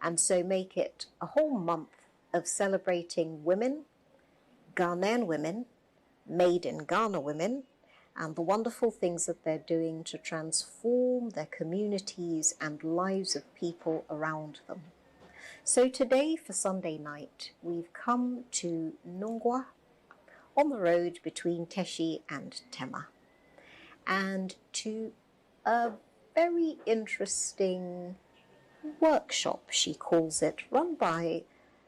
and so make it a whole month of celebrating women, Ghanaian women, made in Ghana women, and the wonderful things that they're doing to transform their communities and lives of people around them. So today, for Sunday night, we've come to Nungwa, on the road between Teshi and Tema, and to a very interesting workshop, she calls it, run by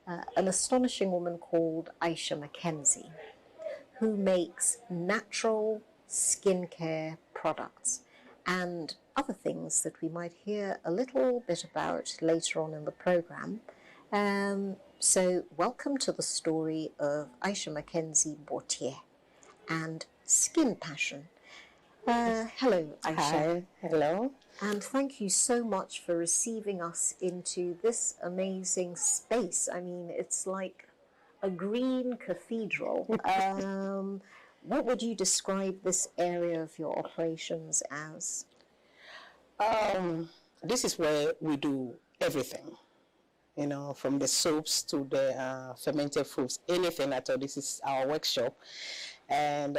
an astonishing woman called Aisha Mackenzie, who makes natural skincare products and other things that we might hear a little bit about later on in the program. So welcome to the story of Aisha Mackenzie Bortier and Skin Passion. Hello, Aisha. Hi, hello. And thank you so much for receiving us into this amazing space. I mean, it's like a green cathedral. What would you describe this area of your operations as? This is where we do everything, you know, from the soaps to the fermented foods, anything at all. This is our workshop. And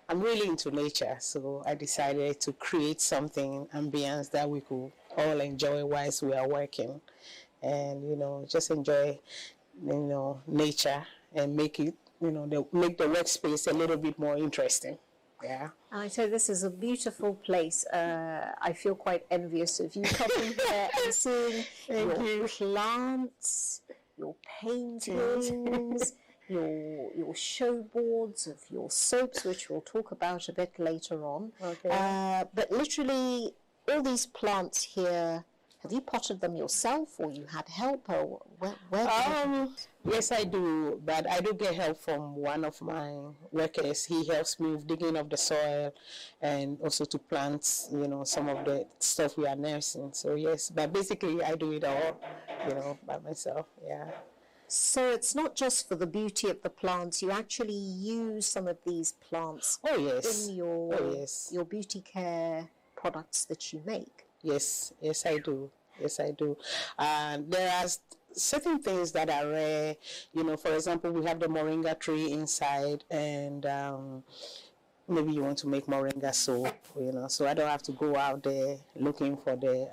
I'm really into nature, so I decided to create something, ambience that we could all enjoy whilst we are working. And, you know, just enjoy, you know, nature and make it, you know, make the workspace a little bit more interesting. Yeah. I say this is a beautiful place. I feel quite envious of you coming here and seeing your plants, your paintings, your show boards of your soaps, which we'll talk about a bit later on. Okay. But literally, all these plants here, have you potted them yourself, or you had help, or where Yes, I do, but I do get help from one of my workers. He helps me with digging of the soil and also to plant, you know, some of the stuff we are nursing. So yes, but basically I do it all, you know, by myself. Yeah. So it's not just for the beauty of the plants. You actually use some of these plants in your beauty care products that you make. Yes, yes, I do. Yes, I do. There are certain things that are rare. You know, for example, we have the Moringa tree inside, and maybe you want to make Moringa soap, you know, so I don't have to go out there looking for the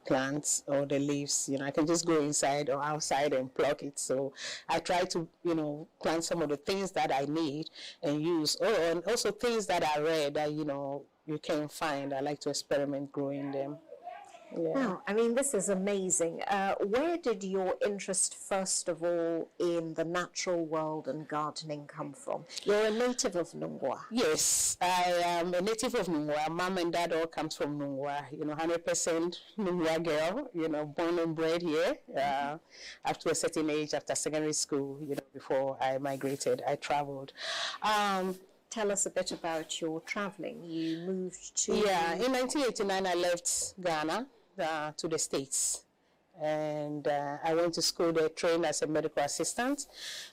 plants or the leaves. You know, I can just go inside or outside and pluck it. So I try to, you know, plant some of the things that I need and use. Oh, and also things that are rare that, you know, you can find. I like to experiment growing them. Yeah. Now, I mean, this is amazing. Where did your interest, first of all, in the natural world and gardening come from? You're a native of Nungwa. Yes, I am a native of Nungwa. Mom and dad all comes from Nungwa. You know, 100% Nungwa girl, you know, born and bred here. Up to a certain age, after secondary school, you know, before I migrated, I traveled. Tell us a bit about your traveling. You moved to... Yeah, in 1989, I left Ghana to the States. And I went to school there, trained as a medical assistant.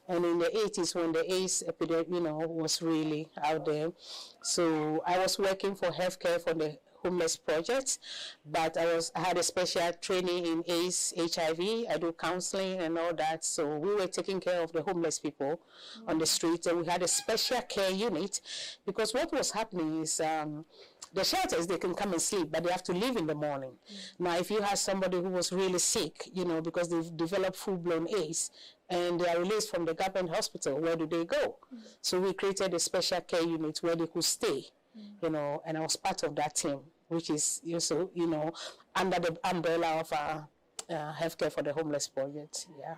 And in the 80s, when the AIDS epidemic, you know, was really out there, so I was working for healthcare for the homeless project, but I had a special training in AIDS, HIV. I do counseling and all that. So we were taking care of the homeless people on the street, and we had a special care unit, because what was happening is the shelters, they can come and sleep, but they have to leave in the morning. Now, if you have somebody who was really sick, you know, because they've developed full-blown AIDS, and they are released from the government hospital, where do they go? So we created a special care unit where they could stay, you know, and I was part of that team, which is also, you know, under the umbrella of Healthcare for the Homeless project. Yeah.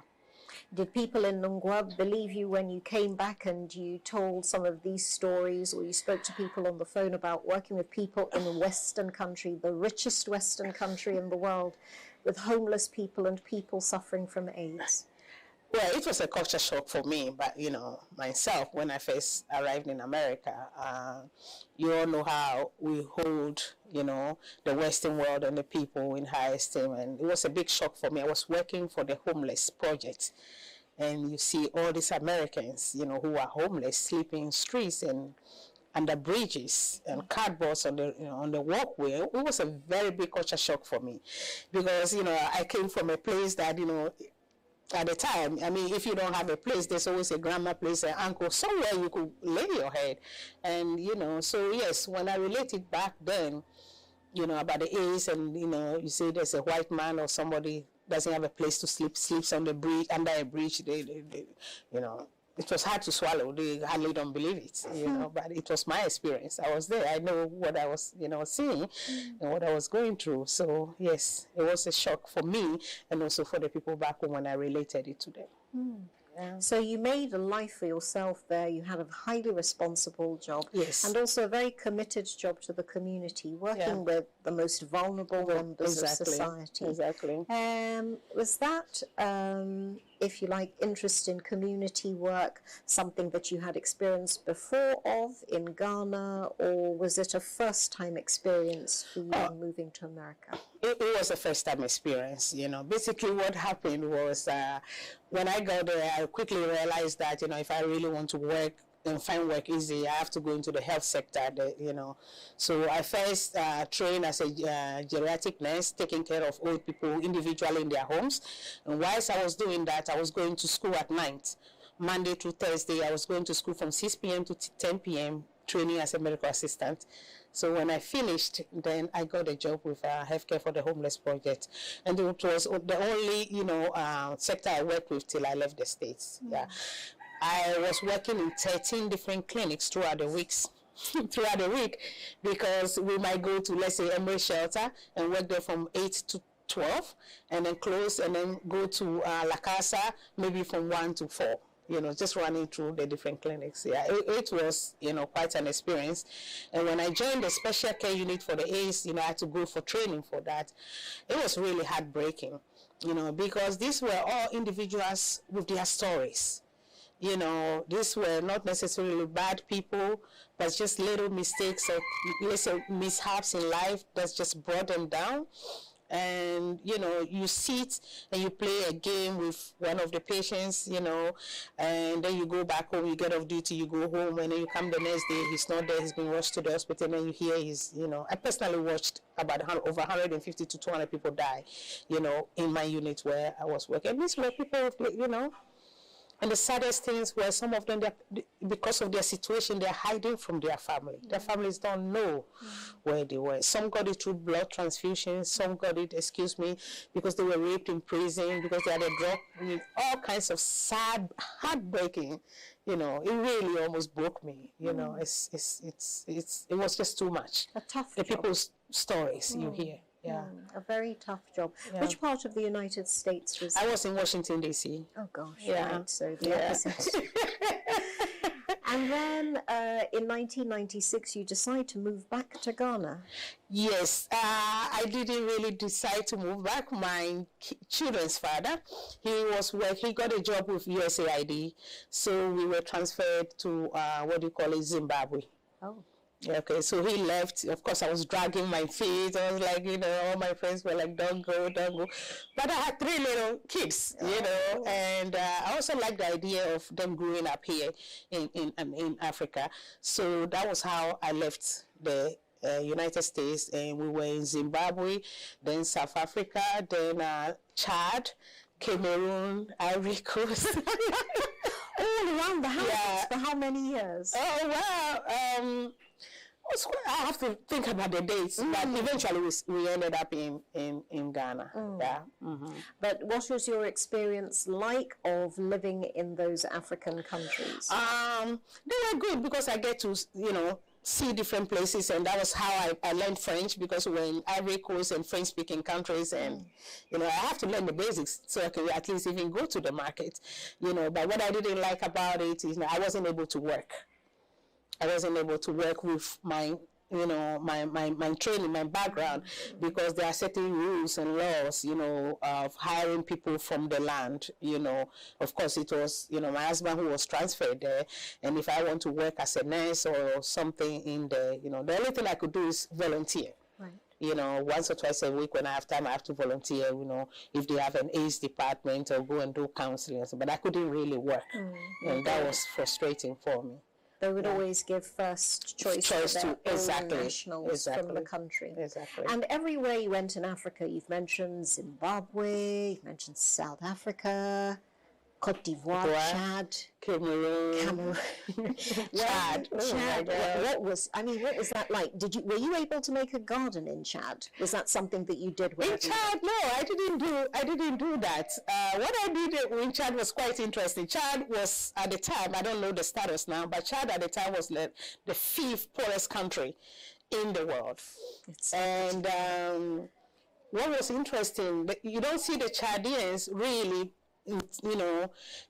Did people in Nungwa believe you when you came back and you told some of these stories, or you spoke to people on the phone about working with people in the Western country, the richest Western country in the world, with homeless people and people suffering from AIDS? Well, it was a culture shock for me, but, you know, myself, when I first arrived in America, you all know how we hold, you know, the Western world and the people in high esteem, and it was a big shock for me. I was working for the homeless project, and you see all these Americans, you know, who are homeless, sleeping in streets, and under bridges and cardboards on the on the walkway. It was a very big culture shock for me, because I came from a place that at the time, I mean, if you don't have a place, there's always a grandma place, an uncle, somewhere you could lay your head. And so yes, when I related back then, about the A's, and you say there's a white man or somebody doesn't have a place to sleep, sleeps on the bridge, under a bridge, it was hard to swallow. They hardly don't believe it, but it was my experience. I was there. I know what I was, seeing and what I was going through. So, yes, it was a shock for me and also for the people back home when I related it to them. Yeah. So you made a life for yourself there. You had a highly responsible job. Yes. And also a very committed job to the community, working with the most vulnerable members of society. Exactly. Was that, if you like, interest in community work something that you had experienced before in Ghana, or was it a first-time experience for you moving to America? It was a first-time experience. Basically what happened was when I got there, I quickly realized that, if I really want to work and find work easy, I have to go into the health sector, So I first trained as a geriatric nurse, taking care of old people individually in their homes. And whilst I was doing that, I was going to school at night. Monday through Thursday, I was going to school from 6 p.m. to 10 p.m., training as a medical assistant. So when I finished, then I got a job with Healthcare for the Homeless Project. And it was the only, sector I worked with till I left the States. Yeah. I was working in 13 different clinics throughout the weeks. Throughout the week, because we might go to, let's say, Emory Shelter and work there from 8 to 12, and then close, and then go to La Casa, maybe from 1 to 4. Just running through the different clinics. Yeah, it was, quite an experience. And when I joined the special care unit for the AIDS, I had to go for training for that. It was really heartbreaking, because these were all individuals with their stories. These were not necessarily bad people, but just little mistakes or little mishaps in life that just brought them down. And you sit and you play a game with one of the patients, and then you go back home, you get off duty, you go home, and then you come the next day, he's not there, he's been rushed to the hospital, and then you hear he's, I personally watched about over 150 to 200 people die, in my unit where I was working. And these were people, and the saddest things were some of them, because of their situation, they're hiding from their family. Their families don't know where they were. Some got it through blood transfusions. Some got it, because they were raped in prison, because they had a drug. All kinds of sad, heartbreaking. It really almost broke me. It was just too much. A tough the job. People's stories you hear. Yeah. A very tough job. Yeah. Which part of the United States was I was in Washington, D.C. Oh, gosh. Yeah. Right. So the opposite. And then in 1996, you decide to move back to Ghana. Yes. I didn't really decide to move back. My children's father, he got a job with USAID. So we were transferred to, Zimbabwe. Oh. Okay, so he left. Of course, I was dragging my feet. I was like, all my friends were like, don't go. But I had 3 little kids, and I also liked the idea of them growing up here in Africa. So that was how I left the United States, and we were in Zimbabwe, then South Africa, then Chad, Cameroon, Ivory Coast. All around the house for how many years? Oh, wow. I have to think about the dates, but eventually we ended up in Ghana. Yeah. Mm-hmm. But what was your experience like of living in those African countries? They were good because I get to, see different places, and that was how I learned French, because we're in Ivory Coast and French-speaking countries, and I have to learn the basics so I can at least even go to the market. But what I didn't like about it is I wasn't able to work. I wasn't able to work with my training, my background, because there are certain rules and laws, of hiring people from the land, Of course, it was, my husband who was transferred there, and if I want to work as a nurse or something in the, the only thing I could do is volunteer. Right. Once or twice a week when I have time, I have to volunteer, if they have an AIDS department, or go and do counseling. But I couldn't really work, and that was frustrating for me. They would always give first choice to their own nationals from the country. Exactly. And everywhere you went in Africa, you've mentioned Zimbabwe, you've mentioned South Africa, Cote d'Ivoire, Chad, Cameroon. Chad. Chad. What was that like? Were you able to make a garden in Chad? Was that something that you did? In Chad, no, I didn't do that. What I did in Chad was quite interesting. Chad was at the time, I don't know the status now, but Chad at the time was the 5th poorest country in the world. And what was interesting, you don't see the Chadians really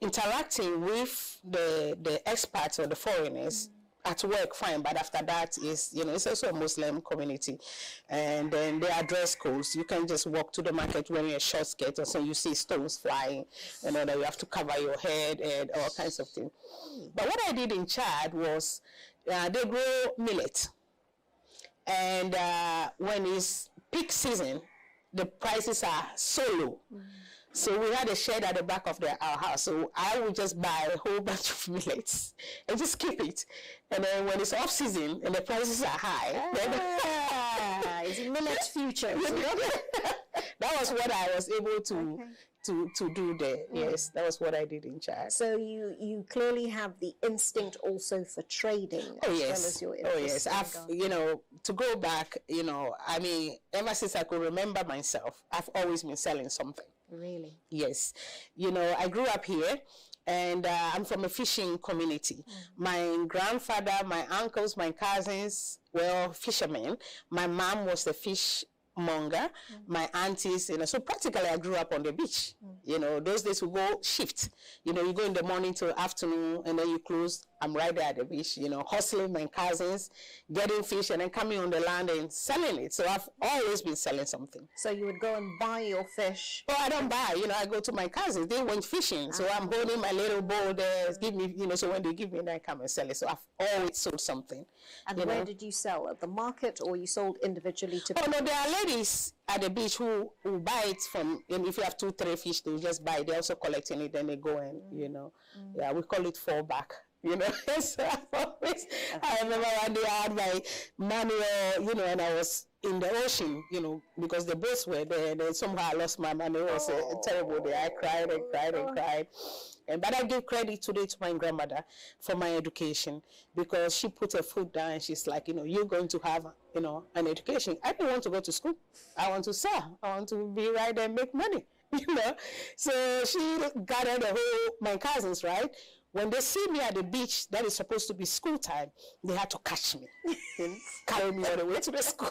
interacting with the expats or the foreigners at work, fine, but after that is, it's also a Muslim community, and then there are dress codes. You can just walk to the market wearing a short skirt, or so you see stones flying, that you have to cover your head and all kinds of things. But what I did in Chad was they grow millet, and when it's peak season, the prices are so low. So we had a shed at the back of our house. So I would just buy a whole bunch of millets and just keep it. And then when it's off season and the prices are high, it's millet future. That was what I was able to do there. Yes, that was what I did in Chad. So you clearly have the instinct also for trading. Oh yes. I've to go back, ever since I could remember myself, I've always been selling something. Really? Yes. I grew up here, and I'm from a fishing community. My grandfather, my uncles, my cousins were fishermen. My mom was the fishmonger. My aunties, so practically I grew up on the beach. Those days we go shift. You go in the morning till afternoon, and then you close. I'm right there at the beach, hustling my cousins, getting fish, and then coming on the land and selling it. So I've always been selling something. So you would go and buy your fish? Oh, I don't buy. I go to my cousins. They went fishing. So I'm holding my little bowl there. Give me, so when they give me, then I come and sell it. So I've always sold something. And where did you sell? At the market, or you sold individually to people? Oh, no, there are ladies at the beach who buy it from, if you have 2-3 fish, they just buy it. They're also collecting it, then they go and, yeah, we call it fallback. So I remember one day I had my manual, and I was in the ocean, because the boats were there, and then somehow I lost my money. It was a terrible day. I cried and cried and cried. But I give credit today to my grandmother for my education, because she put her foot down and she's like, you're going to have, an education. I didn't want to go to school. I want to sell. I want to be right there and make money, So she gathered my cousins, right? When they see me at the beach, that is supposed to be school time, they had to catch me and carry me all the way to the school.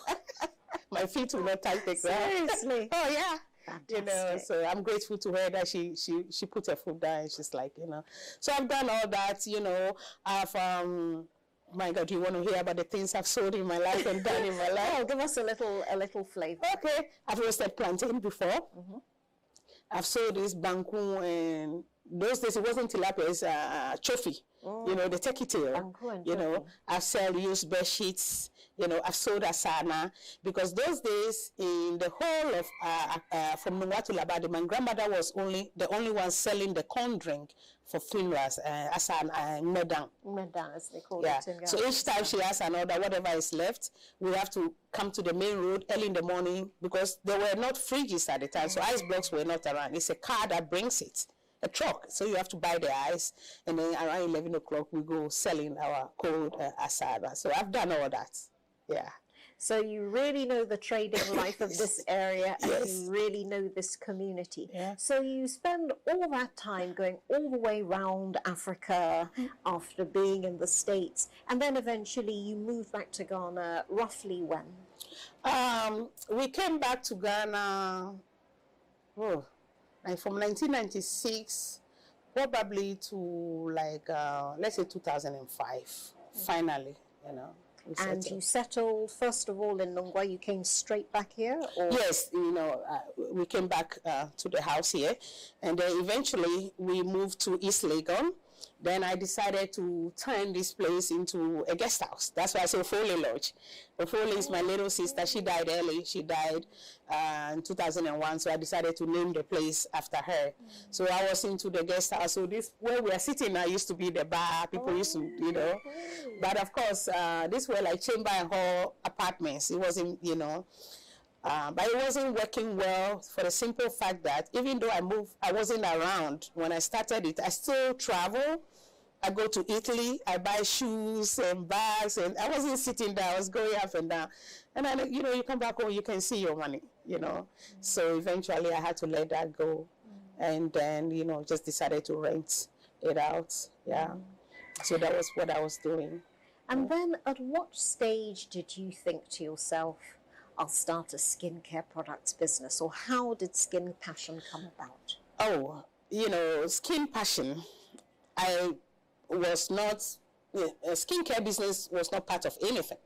My feet will not touch the ground. Seriously? Oh, yeah. Fantastic. So I'm grateful to her that she put her foot down and she's like, So I've done all that, I've, my God, do you want to hear about the things I've sold in my life and done in my life? Oh, give us a little flavor. Okay. I've roasted plantain before. I've sold this banku, and those days it wasn't tilapia, it's chofi, the turkey tail. I've sold used bed sheets, I've sold asana, because those days in the whole of from Nungwa to Labadi, my grandmother was the only one selling the corn drink for funerals, asana and medan. Medan, as they call it in Ghana. So each time she has an order, whatever is left, we have to come to the main road early in the morning, because there were not fridges at the time, so ice blocks were not around. It's a car that brings it. A truck, so you have to buy the ice, and then around 11 o'clock we go selling our cold asada. So I've done all that, yeah. So you really know the trading life of this area, and you really know this community. Yeah. So you spend all that time going all the way around Africa after being in the States, and then eventually you move back to Ghana. Roughly when? We came back to Ghana. Like from 1996, probably to let's say 2005, finally, And you settled, first of all, in Nungwa. You came straight back here? Or? Yes, we came back to the house here, and then eventually we moved to East Legon, Then I decided to turn this place into a guest house. That's why I say Ofole Lodge. Ofole is my little sister. She died early. She died in 2001. So I decided to name the place after her. So I was into the guest house. So this, where we are sitting now, used to be the bar. People used to, you know. But of course, these were like chamber and hall apartments. It wasn't, you know. But it wasn't working well for the simple fact that even though I wasn't around when I started it, I still travel. I go to Italy, I buy shoes and bags, and I wasn't sitting there, I was going up and down. And then, you know, you come back home, you can see your money, you know. So eventually I had to let that go. And then, you know, just decided to rent it out. Yeah. So that was what I was doing. And then at what stage did you think to yourself, I'll start a skincare products business, or how did Skin Passion come about? Oh, you know, Skin Passion, I was not, a skincare business was not part of anything.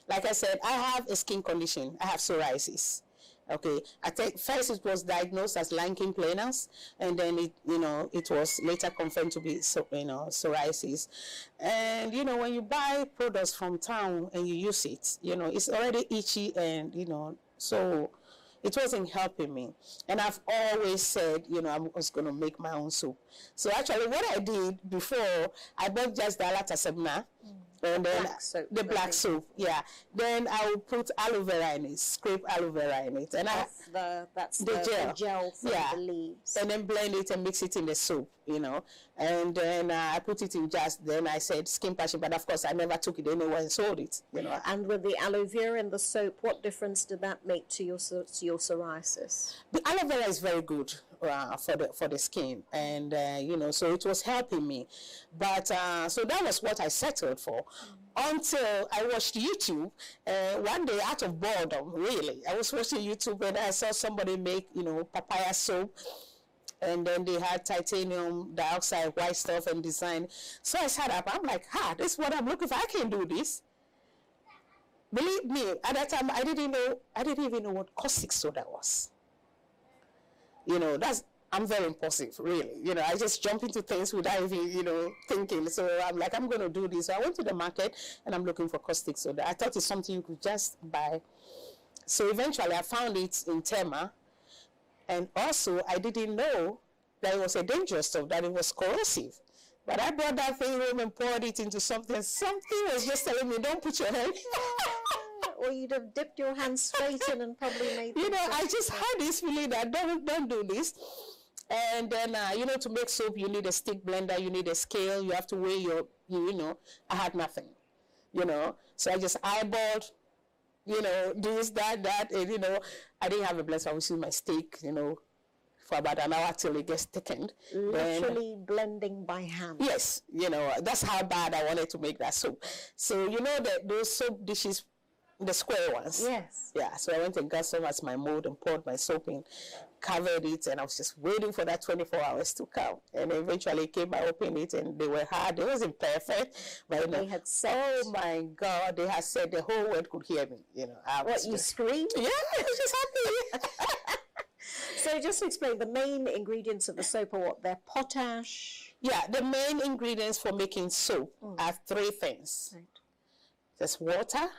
Like I said, I have a skin condition. I have psoriasis. Okay, I think first it was diagnosed as lichen planus, and then it, you know, it was later confirmed to be, psoriasis. And you know, when you buy products from town and you use it, you know, it's already itchy, and you know, so it wasn't helping me. And I've always said, you know, I was going to make my own soap. So actually, what I did before, I bought just the Alatasabna. And then the black soap, yeah. Then I will put aloe vera in it, scrape aloe vera in it, and that's the gel from the leaves. And then blend it and mix it in the soap, you know. And then I put it in jars. Then I said Skin Passion, but of course I never took it anywhere and sold it, you know. And with the aloe vera in the soap, what difference did that make to your psoriasis? The aloe vera is very good for the skin, and you know, so it was helping me. But so that was what I settled for, until I watched YouTube. One day, out of boredom, really, I was watching YouTube and I saw somebody make, you know, papaya soap, and then they had titanium dioxide, white stuff, and design. So I sat up. I'm like, this is what I'm looking for. I can do this. Believe me, at that time, I didn't even know what caustic soda was. You know, I'm very impulsive, really. You know, I just jump into things without even, you know, thinking. So I'm like, I'm going to do this. So I went to the market and I'm looking for caustic soda. I thought it's something you could just buy. So eventually I found it in Tema. And also I didn't know that it was a dangerous stuff, that it was corrosive. But I brought that thing home and poured it into something. Something was just telling me, don't put your hand. Or you'd have dipped your hand straight in and probably made. You know, I just had this feeling that don't do this. And then, you know, to make soap, you need a stick blender, you need a scale, you have to weigh you know, I had nothing, you know. So I just eyeballed, you know, this, that, and, you know, I didn't have a blender, so I was using my stick, you know, for about an hour till it gets thickened. Literally blending by hand. Yes, you know, that's how bad I wanted to make that soap. So, you know, those soap dishes, the square ones. Yes. Yeah, so I went and got some as my mold and poured my soap in, covered it, and I was just waiting for that 24 hours to come. And eventually it came, I opened it, and they were hard. It wasn't perfect, but they had said, oh my God, they had said the whole world could hear me. You know, you screamed? Yeah, I was just happy. So just to explain, the main ingredients of the soap are what? They're potash? Yeah, the main ingredients for making soap are three things. Right. There's water,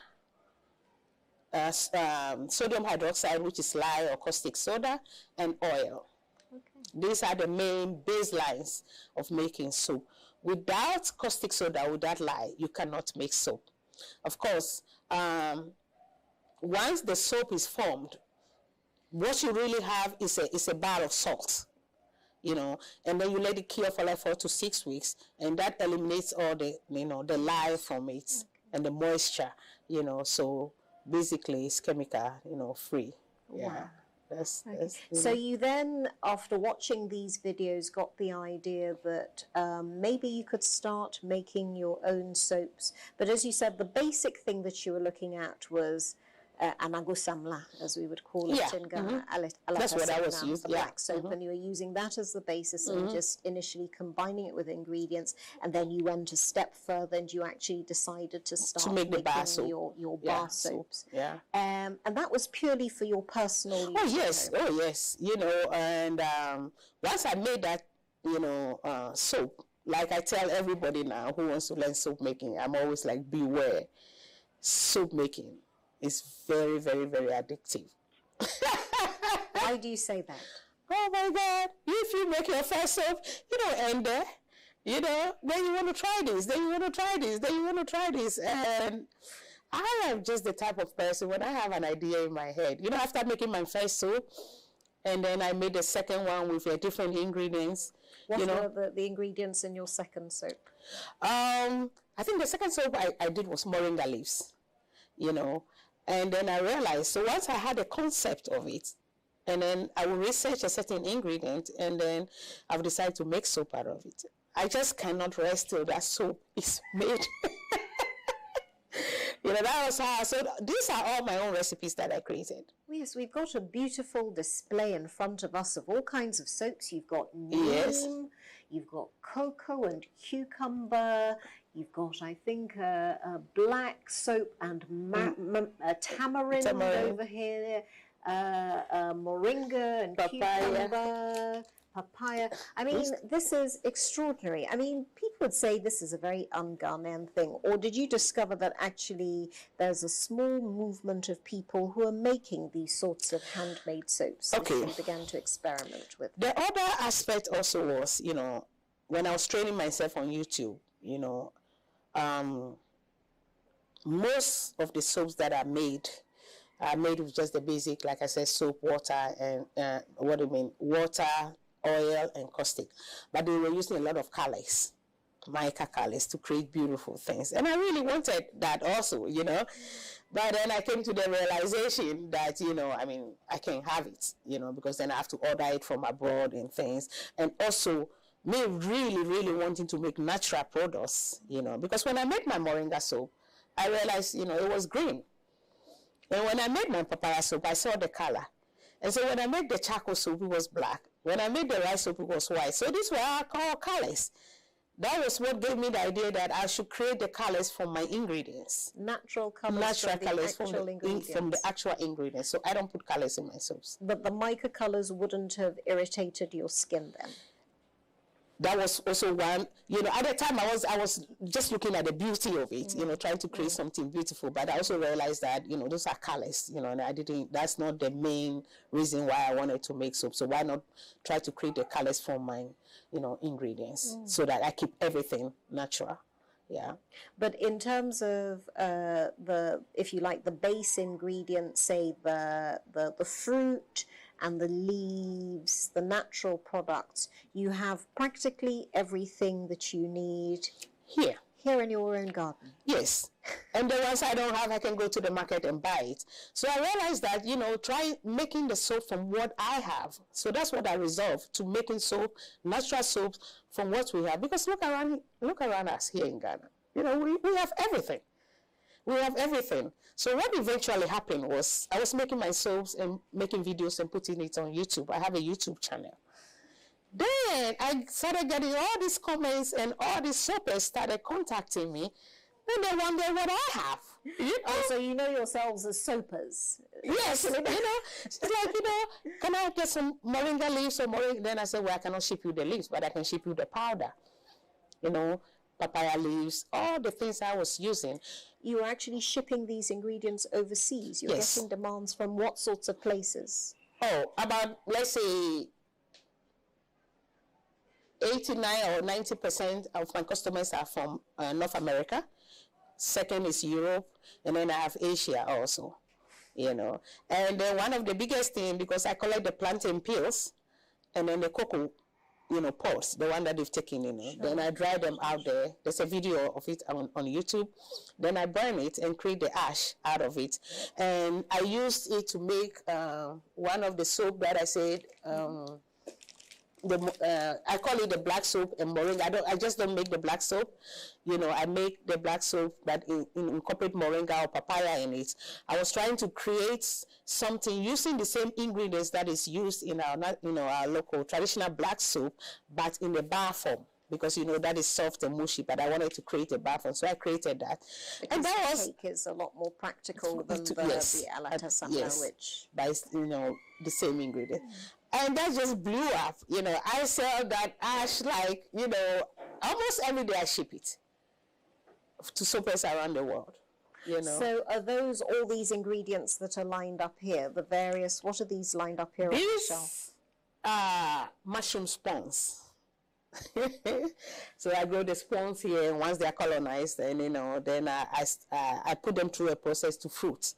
sodium hydroxide, which is lye or caustic soda, and oil. Okay. These are the main baselines of making soap. Without caustic soda, without lye, you cannot make soap. Of course, once the soap is formed, what you really have is a bar of salt, you know, and then you let it cure for like 4 to 6 weeks, and that eliminates all the, you know, the lye from it and the moisture, you know, so basically it's chemical, you know, free. Yeah. Wow. That's so you then, after watching these videos, got the idea that maybe you could start making your own soaps. But as you said, the basic thing that you were looking at was anagusamla, as we would call it in Ghana. That's what I was using. The black soap, and you were using that as the basis and just initially combining it with ingredients, and then you went a step further and you actually decided to start make the bar soap. your bar soaps. Yeah. And that was purely for your personal use. Oh yes, you know, and once I made that, you know, soap, like I tell everybody now who wants to learn soap making, I'm always like, beware. Soap making is very, very, very addictive. Why do you say that? Oh my God, if you make your first soap, you don't end there. You know, then you want to try this, then you want to try this, then you want to try this. And I am just the type of person, when I have an idea in my head, you know, after making my first soap, and then I made the second one with different ingredients. What were the ingredients in your second soap? I think the second soap I did was moringa leaves, you know. And then I realized, so once I had a concept of it, and then I will research a certain ingredient, and then I've decided to make soap out of it. I just cannot rest till that soap is made. You know, that was how. So these are all my own recipes that I created. Yes, we've got a beautiful display in front of us of all kinds of soaps. You've got neem, Yes. you've got cocoa and cucumber, you've got, I think, a black soap and tamarind over here, moringa and cucumber. Papaya. I mean, this is extraordinary. I mean, people would say this is a very un-Ghanaian thing. Or did you discover that actually there's a small movement of people who are making these sorts of handmade soaps and began to experiment with? The other aspect also was, you know, when I was training myself on YouTube, you know, most of the soaps that are made with just the basic, like I said, soap, water, and water, oil, and caustic. But they were using a lot of colors, mica colors, to create beautiful things. And I really wanted that also, you know. But then I came to the realization that, you know, I mean, I can't have it, you know, because then I have to order it from abroad and things. And also, me really, really wanting to make natural products, you know, because when I made my moringa soap, I realized, you know, it was green. And when I made my papaya soap, I saw the color. And so when I made the charcoal soap, it was black. When I made the rice soap, it was white. So these were our colors. That was what gave me the idea that I should create the colors from my ingredients. Natural colors from the actual ingredients. So I don't put colors in my soaps. But the mica colors wouldn't have irritated your skin then? That was also one, you know, at the time I was just looking at the beauty of it, you know, trying to create something beautiful. But I also realized that, you know, those are colors, you know, and that's not the main reason why I wanted to make soap. So why not try to create the colors from my, you know, ingredients so that I keep everything natural. Yeah. But in terms of if you like, the base ingredients, say the fruit and the leaves, the natural products, you have practically everything that you need here in your own garden. Yes. And the ones I don't have, I can go to the market and buy it. So I realized that, you know, try making the soap from what I have. So that's what I resolved, to making soap, natural soaps from what we have. Because look around us here in Ghana. You know, we have everything. We have everything. So what eventually happened was I was making my soaps and making videos and putting it on YouTube. I have a YouTube channel. Then I started getting all these comments, and all these soapers started contacting me. Then they wondered what I have. You know? Oh, so you know yourselves as soapers. Yes, you know, it's like, you know, can I get some moringa leaves or moringa? Then I said, well, I cannot ship you the leaves, but I can ship you the powder. You know, papaya leaves, all the things I was using. You were actually shipping these ingredients overseas. You're getting demands from what sorts of places? Oh, about, let's say, 89 or 90% of my customers are from North America. Second is Europe, and then I have Asia also, you know. And then one of the biggest things, because I collect the plantain peels and then the cocoa, you know, pods, the one that they've taken, you know. Sure. Then I dry them out there. There's a video of it on YouTube. Then I burn it and create the ash out of it. And I used it to make one of the soap that I said, I call it the black soap and moringa. I just don't make the black soap. You know, I make the black soap that incorporate moringa or papaya in it. I was trying to create something using the same ingredients that is used in our local traditional black soap, but in the bar form. Because, you know, that is soft and mushy, but I wanted to create a bar form, so I created that. Because and that the cake is a lot more practical than the Asaase, which... By, you know, the same ingredient. And that just blew up, you know. I sell that ash like, you know, almost every day I ship it to soaps around the world. You know. So are those all these ingredients that are lined up here? The various, what are these lined up here on the shelf? These are mushroom spawns. So I grow the spawns here, and once they are colonized, and then I put them through a process to fruit.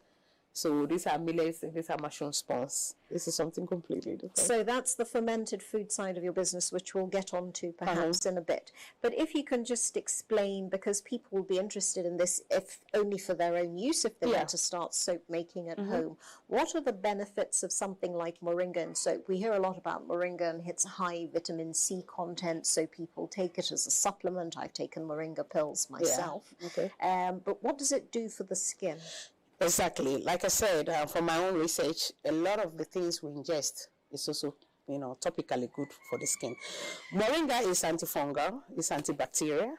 So these are millets, and these are mushroom spawns. This is something completely different. So that's the fermented food side of your business, which we'll get onto perhaps in a bit. But if you can just explain, because people will be interested in this, if only for their own use, if they want to start soap making at home, what are the benefits of something like moringa in soap? We hear a lot about moringa and its high vitamin C content, so people take it as a supplement. I've taken moringa pills myself. But what does it do for the skin? Exactly. Like I said, from my own research, a lot of the things we ingest is also, topically good for the skin. Moringa is antifungal, it's antibacterial,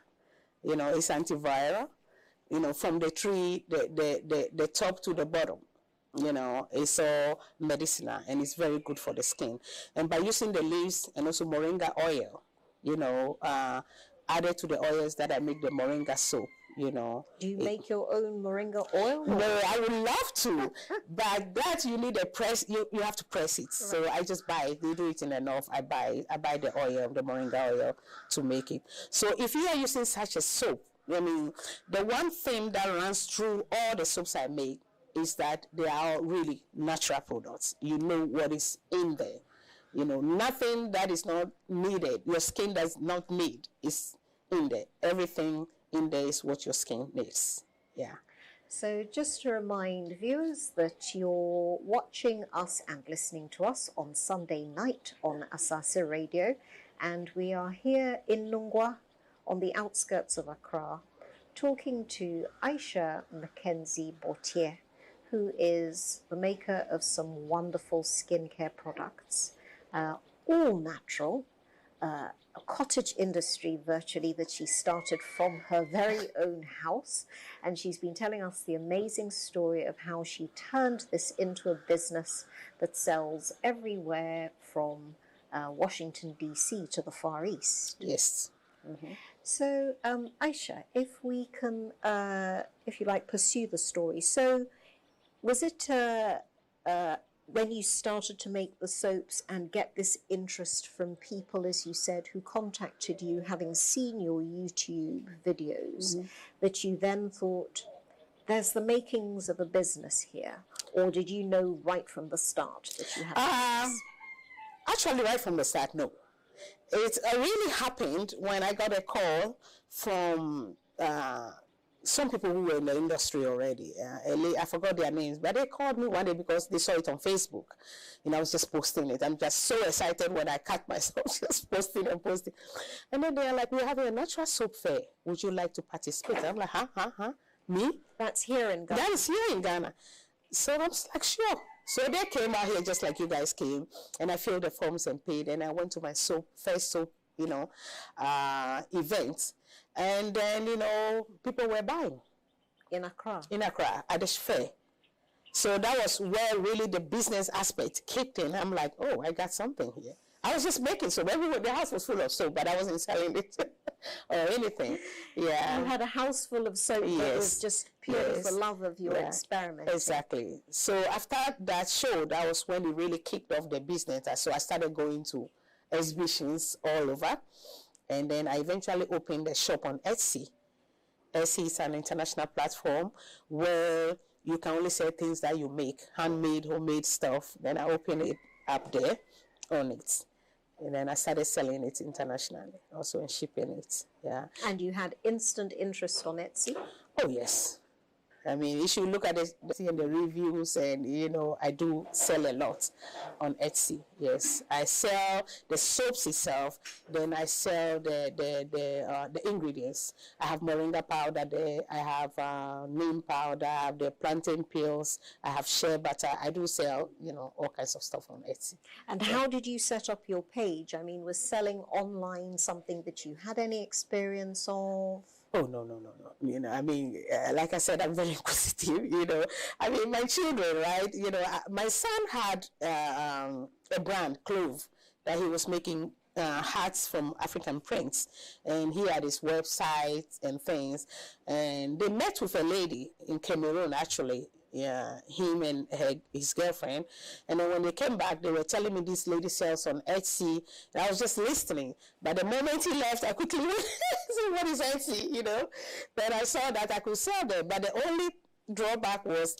it's antiviral, from the tree, the top to the bottom, it's all medicinal and it's very good for the skin. And by using the leaves and also moringa oil, added to the oils that I make the moringa soap, Do you make your own moringa oil? No, I would love to, but that you need a press. You have to press it. Right. So I just buy it. They do it in enough. I buy the oil, the moringa oil, to make it. So if you are using such a soap, the one thing that runs through all the soaps I make is that they are really natural products. You know what is in there. Nothing that is not needed, your skin does not need, is in there. Everything in there is what your skin needs. Yeah. So just to remind viewers that you're watching us and listening to us on Sunday night on Asaase Radio, and we are here in Nungwa on the outskirts of Accra talking to Aisha Mackenzie Botier, who is the maker of some wonderful skincare products, all natural, a cottage industry virtually that she started from her very own house. And she's been telling us the amazing story of how she turned this into a business that sells everywhere from Washington, D.C. to the Far East. Yes. Mm-hmm. So, Aisha, if we can, if you like, pursue the story. So, was it when you started to make the soaps and get this interest from people, as you said, who contacted you, having seen your YouTube videos, that you then thought, there's the makings of a business here? Or did you know right from the start that you had Actually, right from the start, no. It really happened when I got a call from some people who were in the industry already. I forgot their names, but they called me one day because they saw it on Facebook. And I was just posting it. I'm just so excited when I cut myself just posting and posting. And then they're like, we're having a natural soap fair. Would you like to participate? I'm like, huh? Me? That's here in Ghana. That is here in Ghana. So I was like, sure. So they came out here just like you guys came, and I filled the forms and paid, and I went to my first soap, event. And then, people were buying. In Accra? In Accra, at the fair. So that was where really the business aspect kicked in. I'm like, oh, I got something here. I was just making soap. Everywhere, the house was full of soap, but I wasn't selling it or anything. Yeah. You had a house full of soap that was just purely for love of your experiment. Exactly. So after that show, that was when it really kicked off the business. So I started going to exhibitions all over. And then I eventually opened a shop on Etsy. Etsy is an international platform where you can only sell things that you make, handmade, homemade stuff. Then I opened it up there on it. And then I started selling it internationally, also and shipping it. Yeah. And you had instant interest on Etsy? Oh, yes. I mean, you should look at it and the reviews, and I do sell a lot on Etsy. Yes, I sell the soaps itself. Then I sell the ingredients. I have moringa powder there. I have neem powder. I have the plantain peels. I have shea butter. I do sell, all kinds of stuff on Etsy. And how did you set up your page? I mean, was selling online something that you had any experience of? Oh, no. I mean, like I said, I'm very inquisitive, I mean, my children, right? My son had a brand, Clove, that he was making hats from African prints, and he had his website and things. And they met with a lady in Cameroon, actually. Yeah, him and his girlfriend. And then when they came back, they were telling me this lady sells on Etsy. And I was just listening. But the moment he left, I quickly went, so what is Etsy, you know? But I saw that I could sell them. But the only drawback was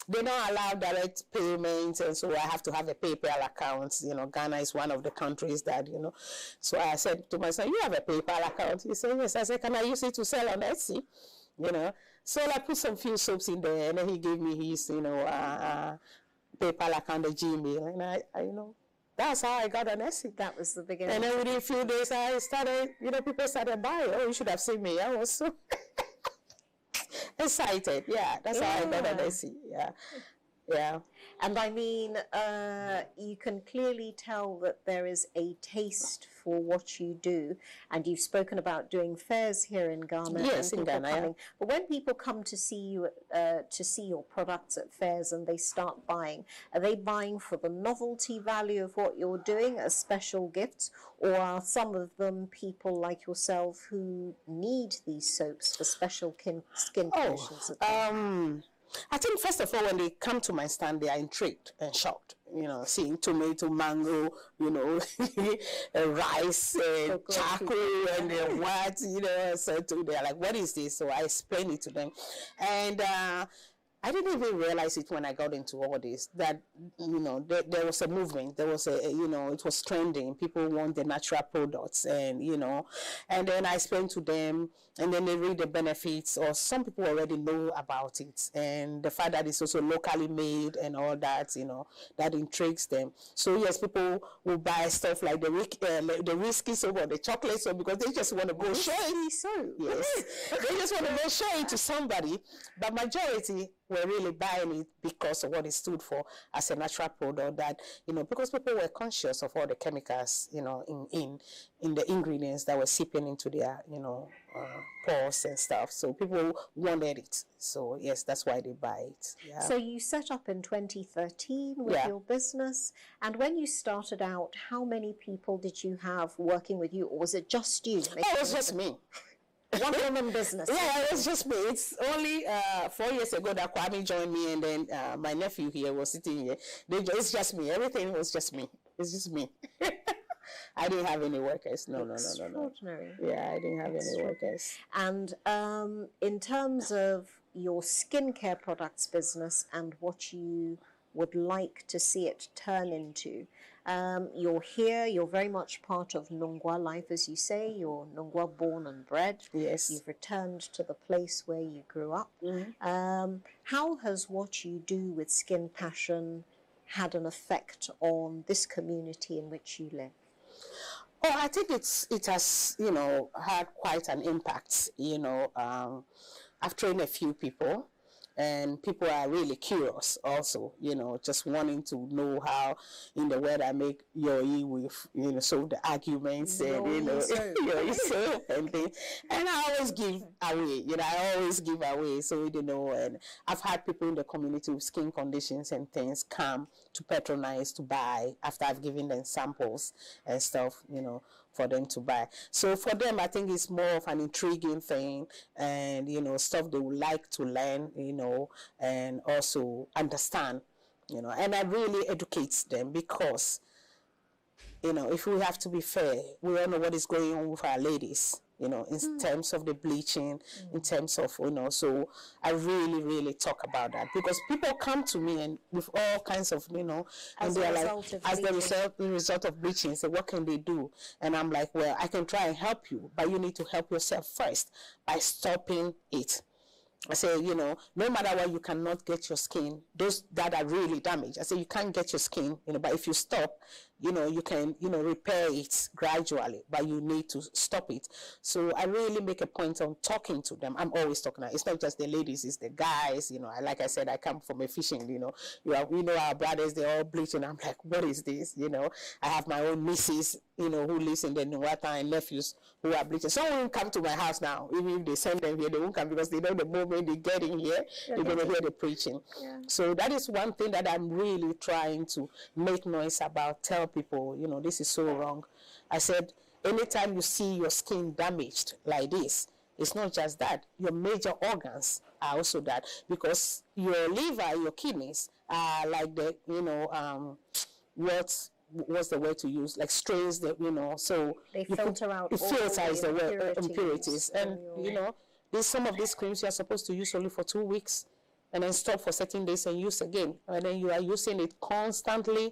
they don't allow direct payments, and so I have to have a PayPal account. You know, Ghana is one of the countries that, you know. So I said to my son, you have a PayPal account? He said, yes. I said, can I use it to sell on Etsy? You know. So I put some few soaps in there, and then he gave me his, you know, PayPal account, the Gmail, and I, you know, that's how I got on Etsy. That was the beginning. And then within a few days, I started, you know, people started buying. Oh, you should have seen me. I was so excited. Yeah, that's how I got on Etsy. Yeah. Yeah. And I mean, you can clearly tell that there is a taste for what you do. And you've spoken about doing fairs here in Ghana. Yes, in Ghana. Yeah. But when people come to see you, to see your products at fairs and they start buying, are they buying for the novelty value of what you're doing as special gifts? Or are some of them people like yourself who need these soaps for special skin conditions? I think first of all, when they come to my stand, they are intrigued and shocked. You know, seeing tomato, mango, you know, rice, charcoal, and what, you know. So they're like, "What is this?" So I explain it to them, and I didn't even realize it when I got into all this, that, you know, there was a movement, there was you know, it was trending. People want the natural products, and, you know, and then I explained to them, and then they read the benefits, or some people already know about it, and the fact that it's also locally made and all that, you know, that intrigues them. So yes, people will buy stuff like the whiskey soap or the chocolate soap because they just want to go show it. Yes, they just want to go show it to somebody, but majority were really buying it because of what it stood for as a natural product, that, you know, because people were conscious of all the chemicals, you know, in the ingredients that were seeping into their, you know, pores and stuff. So people wanted it. So yes, that's why they buy it. Yeah. So you set up in 2013 with your business, and when you started out, how many people did you have working with you, or was it just you? It was just me. One woman business. Yeah, it was just me. It's only 4 years ago that Kwame joined me, and then my nephew here was sitting here. It's just me. Everything was just me. It's just me. I didn't have any workers. No. Extraordinary. Yeah, I didn't have any workers. And in terms of your skincare products business and what you would like to see it turn into, you're here, you're very much part of Nungwa life, as you say. You're Nungwa born and bred. Yes. You've returned to the place where you grew up. Mm-hmm. How has what you do with Skin Passion had an effect on this community in which you live? Oh, I think it has, you know, had quite an impact. You know, I've trained a few people, and people are really curious also, you know, just wanting to know how in the world I make yoi with, you know, solve the arguments and, you know, yoi soap and things. And I always give away, you know, so, you know, and I've had people in the community with skin conditions and things come to patronize, to buy after I've given them samples and stuff, you know, for them to buy. So for them, I think it's more of an intriguing thing, and, you know, stuff they would like to learn, you know, and also understand, you know, and that really educates them, because, you know, if we have to be fair, we all know what is going on with our ladies, you know, in terms of the bleaching, in terms of, you know, so I really, really talk about that, because people come to me and with all kinds of, you know, and they're like, as the result of bleaching, so what can they do? And I'm like, well, I can try and help you, but you need to help yourself first by stopping it. I say, you know, no matter what, you cannot get your skin, those that are really damaged. I say, you can't get your skin, you know, but if you stop, you know, you can, you know, repair it gradually, but you need to stop it. So I really make a point on talking to them. I'm always talking. It's not just the ladies, it's the guys, you know. Like I said, I come from a fishing, you know. We know our brothers, they're all bleaching. I'm like, what is this? You know, I have my own nieces, you know, who lives in the Nwata, and nephews who are bleaching. Some won't come to my house now. Even if they send them here, they won't come, because they know the moment they get in here, they're going to hear the preaching. Yeah. So that is one thing that I'm really trying to make noise about, tell tell people, you know, this is so wrong. I said, anytime you see your skin damaged like this, it's not just that. Your major organs are also that, because your liver, your kidneys are like the, you know, what's the word to use? Like strains that, you know, so they filter out it all filters the impurities. And, you know, some of these creams you are supposed to use only for 2 weeks and then stop for certain days and use again. And then you are using it constantly,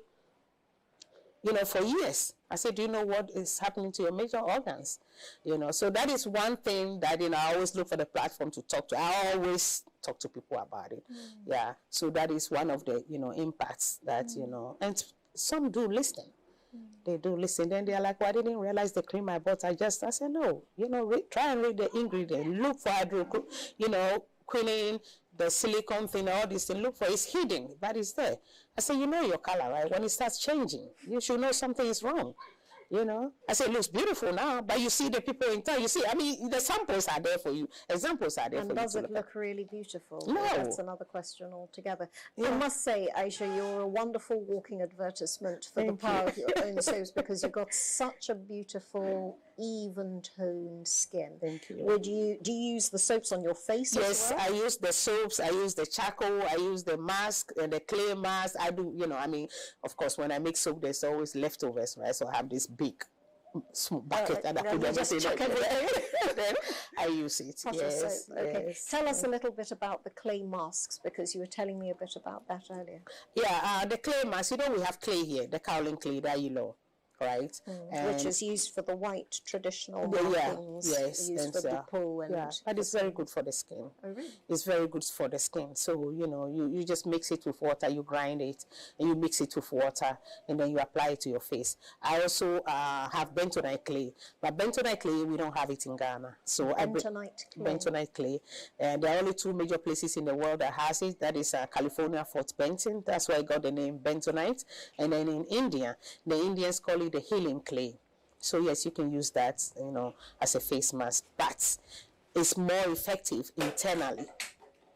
you know, for years. I said, do you know what is happening to your major organs? You know, so that is one thing that, you know, I always look for the platform to talk to. I always talk to people about it. Yeah. So that is one of the, you know, impacts that, you know, and some do listen. They do listen. Then they're like, well, I didn't realize the cream I bought. I said, no, you know, try and read the ingredient. Look for quinine, the silicone thing, all this thing. Look for it's hidden, but it's there. I said, you know your color, right? When it starts changing, you should know something is wrong. You know, I said, it looks beautiful now, but you see the people in town, you see, I mean, the samples are there for you. Examples are there for you. And does it look really beautiful? No. That's another question altogether. Yeah. I must say, Aisha, you're a wonderful walking advertisement for the power of your own soaps, because you've got such a beautiful, even-toned skin. Thank you. Do you use the soaps on your face Yes, as well? I use the soaps, I use the charcoal, I use the mask, the clay mask. I do, you know, I mean, of course, when I make soap, there's always leftovers, right? So I have this big bucket and I put everything in. Then I use it. Yes, Okay. yes. Tell us a little bit about the clay masks, because you were telling me a bit about that earlier. Yeah, the clay mask, you know, we have clay here, the kaolin clay that you know, right? Which is used for the white traditional yeah, markings, yes, used and for the pull and... yeah, but it's very good for the skin. Oh, really? It's very good for the skin. So, you know, you just mix it with water, you grind it, and you mix it with water, and then you apply it to your face. I also have bentonite clay, but bentonite clay, we don't have it in Ghana. So bentonite clay. And there are only 2 major places in the world that has it. That is California, Fort Benton. That's why I got the name bentonite. And then in India, the Indians call it the healing clay. So yes, you can use that, you know, as a face mask, but it's more effective internally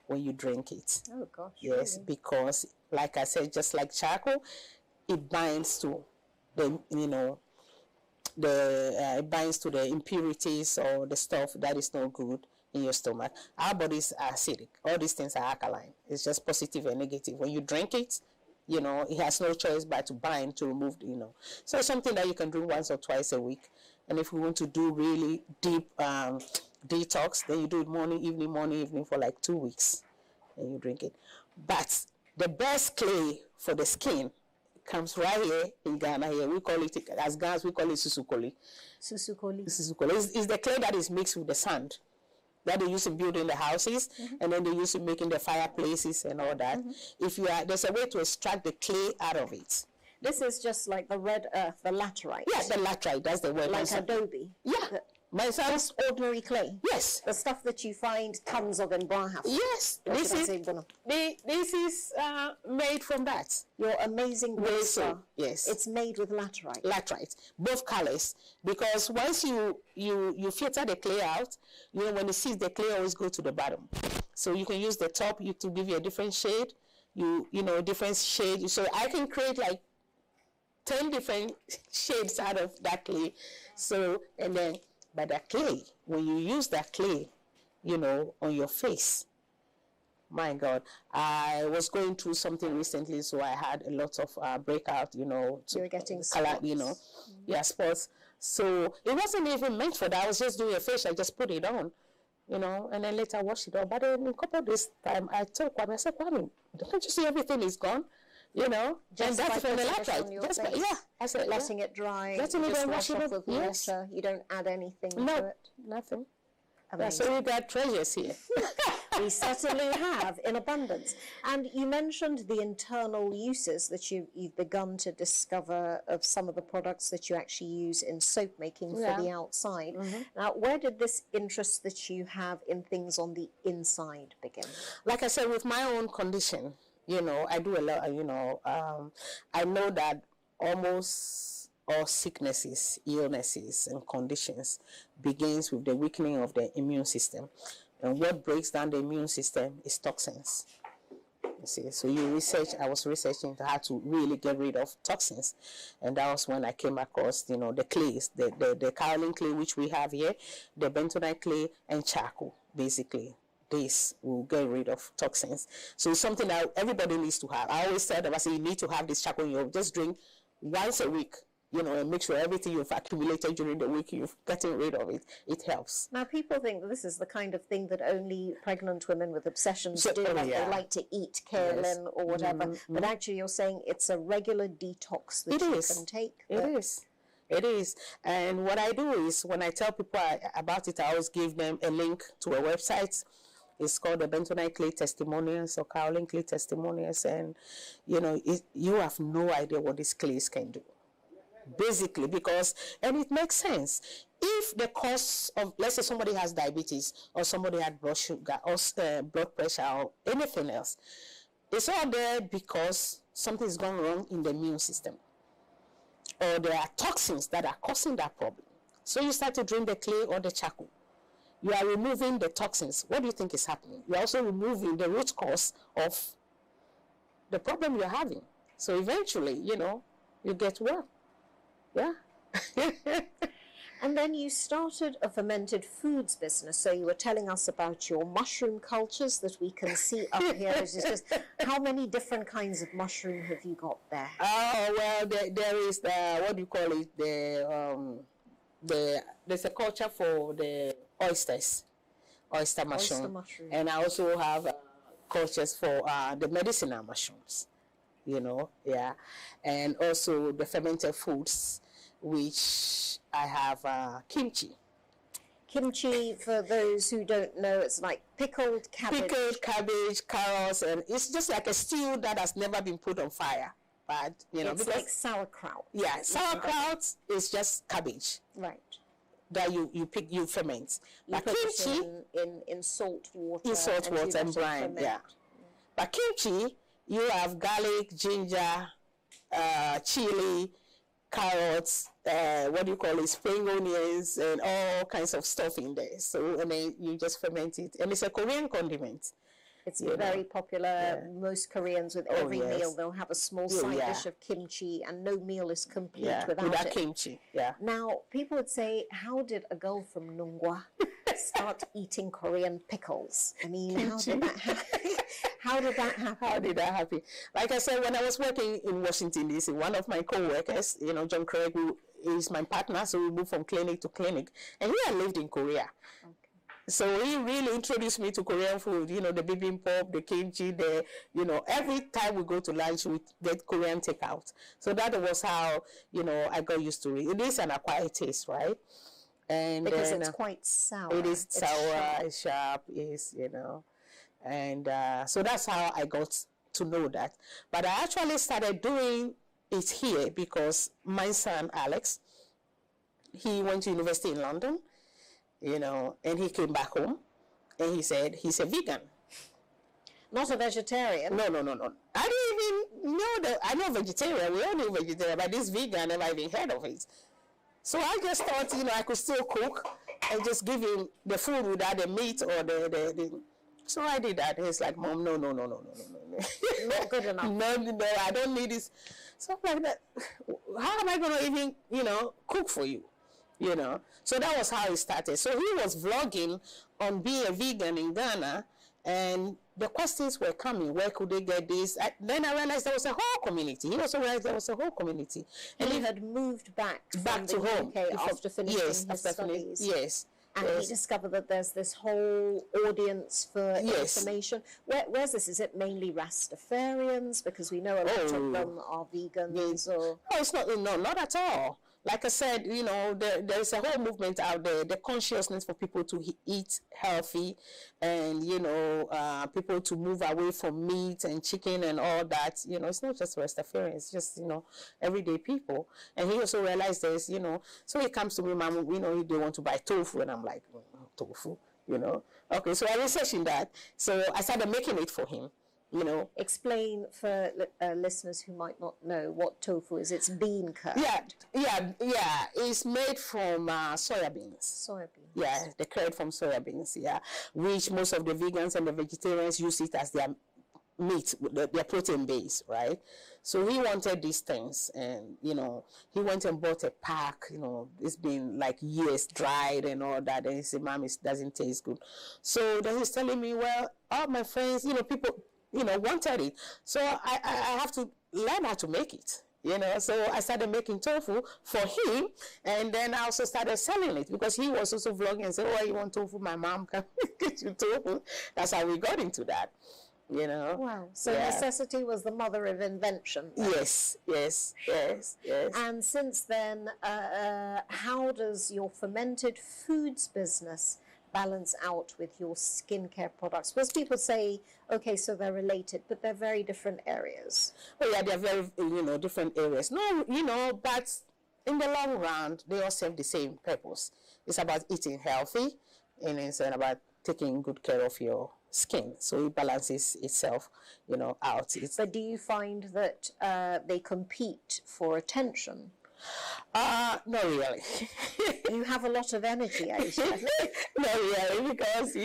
when you drink it. Oh gosh. Yes, really? because like I said, just like charcoal, it binds to the, you know, it binds to the impurities or the stuff that is not good in your stomach. Our bodies are acidic. All these things are alkaline. It's just positive and negative. When you drink it, you know, it has no choice but to bind, to remove, you know. So it's something that you can drink once or twice a week. And if you want to do really deep detox, then you do it morning, evening for like 2 weeks. And you drink it. But the best clay for the skin comes right here in Ghana. Here we call it, as Ghanaians, we call it susukoli. Susukoli. It's the clay that is mixed with the sand that they use in building the houses, and then they use in making the fireplaces and all that. There's a way to extract the clay out of it. This is just like the red earth, the laterite. Yeah, the laterite, that's the word. Like adobe. Yeah. Just ordinary clay. Yes. The stuff that you find tons of in brown house. Yes. This is made from that. Your amazing soap. Yes. It's made with laterite. Laterite, both colors. Because once you filter the clay out, you know, when it sees the clay always go to the bottom. So you can use the top to give you a different shade. You know, different shade. So I can create like 10 different shades out of that clay. So, and then, but that clay, when you use that clay, you know, on your face, my God, I was going through something recently, so I had a lot of breakout, you know. You were getting color, spots. you know, yeah, spots. So it wasn't even meant for that. I was just doing a facial, I just put it on, you know, and then later I washed it off. But then in a couple of days time, I told Kwame, I said, Kwame, don't you see everything is gone? You know, just and that's from the laterite. Yeah, I said, letting it dry. Letting it wash off with water. You don't add anything to it. Nothing. Amazing. So we got treasures here. We certainly have in abundance. And you mentioned the internal uses that you've begun to discover of some of the products that you actually use in soap making for the outside. Now, where did this interest that you have in things on the inside begin? Like I said, with my own condition, you know, I do a lot, you know, I know that almost all sicknesses, illnesses, and conditions begins with the weakening of the immune system. And what breaks down the immune system is toxins. You see, so I was researching how to really get rid of toxins. And that was when I came across, the clays, the kaolin clay, which we have here, the bentonite clay, and charcoal, basically. This will get rid of toxins. So it's something that everybody needs to have. I always tell them, I say, you need to have this charcoal in your, just drink once a week, and make sure everything you've accumulated during the week, you've gotten rid of it. It helps. Now, people think that this is the kind of thing that only pregnant women with obsessions do. Like they like to eat kaolin or whatever. But actually, you're saying it's a regular detox that you can take. It is. And what I do is, when I tell people about it, I always give them a link to a website. It's called the Bentonite Clay Testimonials or Kaolin Clay Testimonials. And, you have no idea what these clays can do. Basically, and it makes sense. If the cause of, let's say somebody has diabetes, or somebody had blood sugar, or blood pressure, or anything else, it's all there because something's gone wrong in the immune system. Or there are toxins that are causing that problem. So you start to drink the clay or the charcoal. You are removing the toxins. What do you think is happening? You're also removing the root cause of the problem you're having. So eventually, you get well. Yeah. And then you started a fermented foods business. So you were telling us about your mushroom cultures that we can see up here. Just, how many different kinds of mushroom have you got there? Oh, well, there is what do you call it? There's a culture for the oyster mushroom. And I also have cultures for the medicinal mushrooms, and also the fermented foods, which I have kimchi. Kimchi, for those who don't know, it's like pickled cabbage. Pickled cabbage, carrots, and it's just like a stew that has never been put on fire. But, it's like sauerkraut. Yeah, sauerkraut is just cabbage. Right. That you ferment. You put kimchi in salt water. In salt water and brine, yeah. But kimchi, you have garlic, ginger, chili, carrots, spring onions, and all kinds of stuff in there. So, and then you just ferment it. And it's a Korean condiment. It's very popular. Yeah. Most Koreans, with every meal, they'll have a small side dish of kimchi, and no meal is complete without it. Kimchi. Yeah. Now, people would say, how did a girl from Nungwa start eating Korean pickles? I mean, how did that happen? How did that happen? Like I said, when I was working in Washington, D.C., one of my co-workers, John Craig, who is my partner, so we moved from clinic to clinic, and he had lived in Korea. Okay. So he really introduced me to Korean food, the bibimbap, the kimchi, every time we go to lunch, we get Korean takeout. So that was how, I got used to it. It is an acquired taste, right? And because it's quite sour. It is sour, it's sharp, and so that's how I got to know that. But I actually started doing it here because my son, Alex, he went to university in London, and he came back home, and he said he's a vegan. Not a vegetarian? No. I didn't even know that. I know vegetarian. We all know vegetarian, but this vegan, I never even heard of it. So I just thought, I could still cook and just give him the food without the meat or the So I did that. He's like, Mom, no. Not good enough. No, I don't need this. So I'm like that. How am I going to even, cook for you? So that was how it started. So he was vlogging on being a vegan in Ghana, and the questions were coming. Where could they get this? Then I realized there was a whole community. He also realized there was a whole community. And he had moved back to home after finishing his studies. Yes. And he discovered that there's this whole audience for information. Where's this? Is it mainly Rastafarians? Because we know a lot of them are vegans. Or... No, it's not. No, not at all. Like I said, there's a whole movement out there, the consciousness for people to eat healthy, and, people to move away from meat and chicken and all that. It's not just Rastafarians, it's just, everyday people. And he also realized there's, so he comes to me, Mom, they want to buy tofu. And I'm like, tofu, Okay, so I researched in that. So I started making it for him. Explain for listeners who might not know what tofu is. It's bean curd. Yeah. It's made from soya beans. Yeah, the curd from soya beans. Yeah, which most of the vegans and the vegetarians use it as their meat, their protein base, right? So he wanted these things, and he went and bought a pack. It's been like years dried and all that, and he said, "Mom, it doesn't taste good." So then he's telling me, "Well, all my friends, people, wanted it, so I have to learn how to make it." So I started making tofu for him, and then I also started selling it because he was also vlogging and said, "Oh, you want tofu? My mom can get you tofu." That's how we got into that. Wow. So necessity was the mother of invention. Then. Yes. And since then, how does your fermented foods business balance out with your skincare products? Because people say, okay, so they're related, but they're very different areas. Oh yeah, they're very, different areas. No, but in the long run, they all serve the same purpose. It's about eating healthy, and it's about taking good care of your skin, so it balances itself, out. But do you find that they compete for attention? Not really. You have a lot of energy, Aisha. Not really, because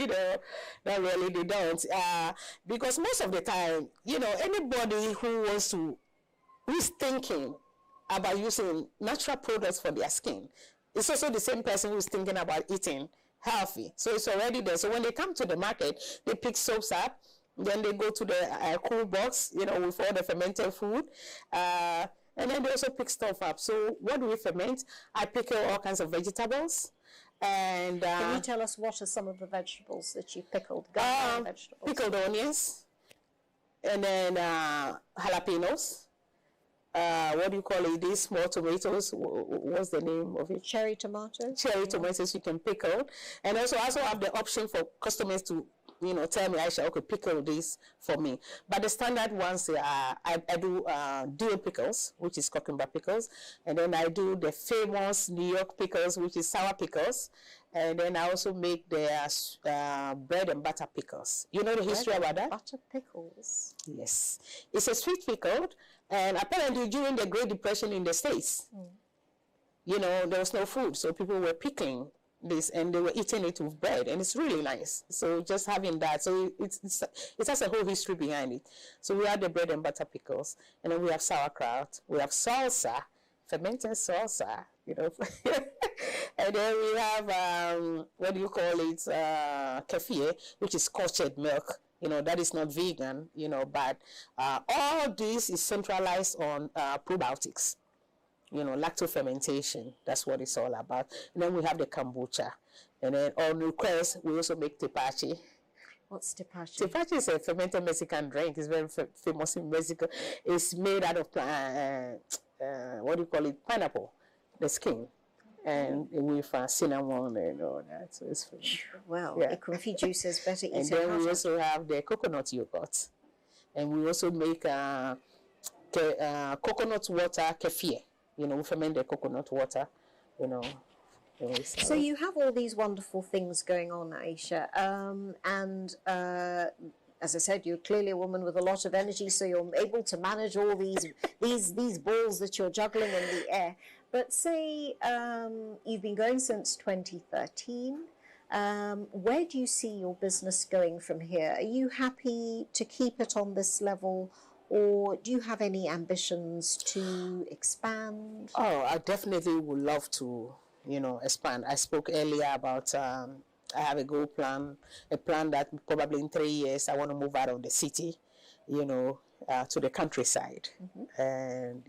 not really, they don't. Because most of the time, anybody who's thinking about using natural products for their skin, it's also the same person who's thinking about eating healthy. So it's already there. So when they come to the market, they pick soaps up, then they go to the cool box, with all the fermented food, and then they also pick stuff up. So what do we ferment? I pickle all kinds of vegetables. And can you tell us what are some of the vegetables that you pickled? Vegetables. Pickled onions, and then jalapenos. What do you call it? These small tomatoes. What's the name of it? Cherry tomatoes. Cherry tomatoes you can pickle, and also have the option for customers to tell me, "Aisha, okay, pickle this for me." But the standard ones, I do dill pickles, which is cucumber pickles, and then I do the famous New York pickles, which is sour pickles, and then I also make the bread and butter pickles. You know the history about that? Butter pickles. Yes, it's a sweet pickle, and apparently during the Great Depression in the States, there was no food, so people were pickling this and they were eating it with bread, and it's really nice. So just having that, so it has a whole history behind it. So we have the bread and butter pickles, and then we have sauerkraut, we have salsa, fermented salsa, and then we have what do you call it, kefir, which is cultured milk. That is not vegan, but all this is centralized on probiotics. Lactofermentation, that's what it's all about. And then we have the kombucha. And then on request, we also make tepache. What's tepache? Tepache is a fermented Mexican drink. It's very famous in Mexico. It's made out of, what do you call it, pineapple, the skin. And with cinnamon and all that. So it's well, yeah. Coffee juice is better eaten. And then we also have the coconut yogurt. And we also make coconut water kefir. We ferment the coconut water, So you have all these wonderful things going on, Aisha, and as I said, you're clearly a woman with a lot of energy, so you're able to manage all these balls that you're juggling in the air. But say you've been going since 2013. Where do you see your business going from here? Are you happy to keep it on this level? Or do you have any ambitions to expand? Oh, I definitely would love to, expand. I spoke earlier about I have a goal plan, a plan that probably in 3 years I want to move out of the city, to the countryside, and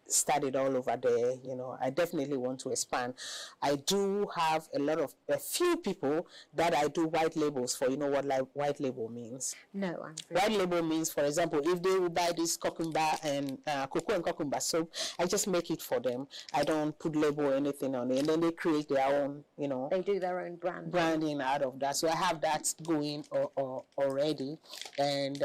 started all over there. I definitely want to expand. I do have a few people that I do white labels for. You know what white label means? No, white label means, for example, if they will buy this cucumber and cocoa and cucumber soap, I just make it for them. I don't put label or anything on it, and then they create their own. They do their own branding out of that. So I have that going already, and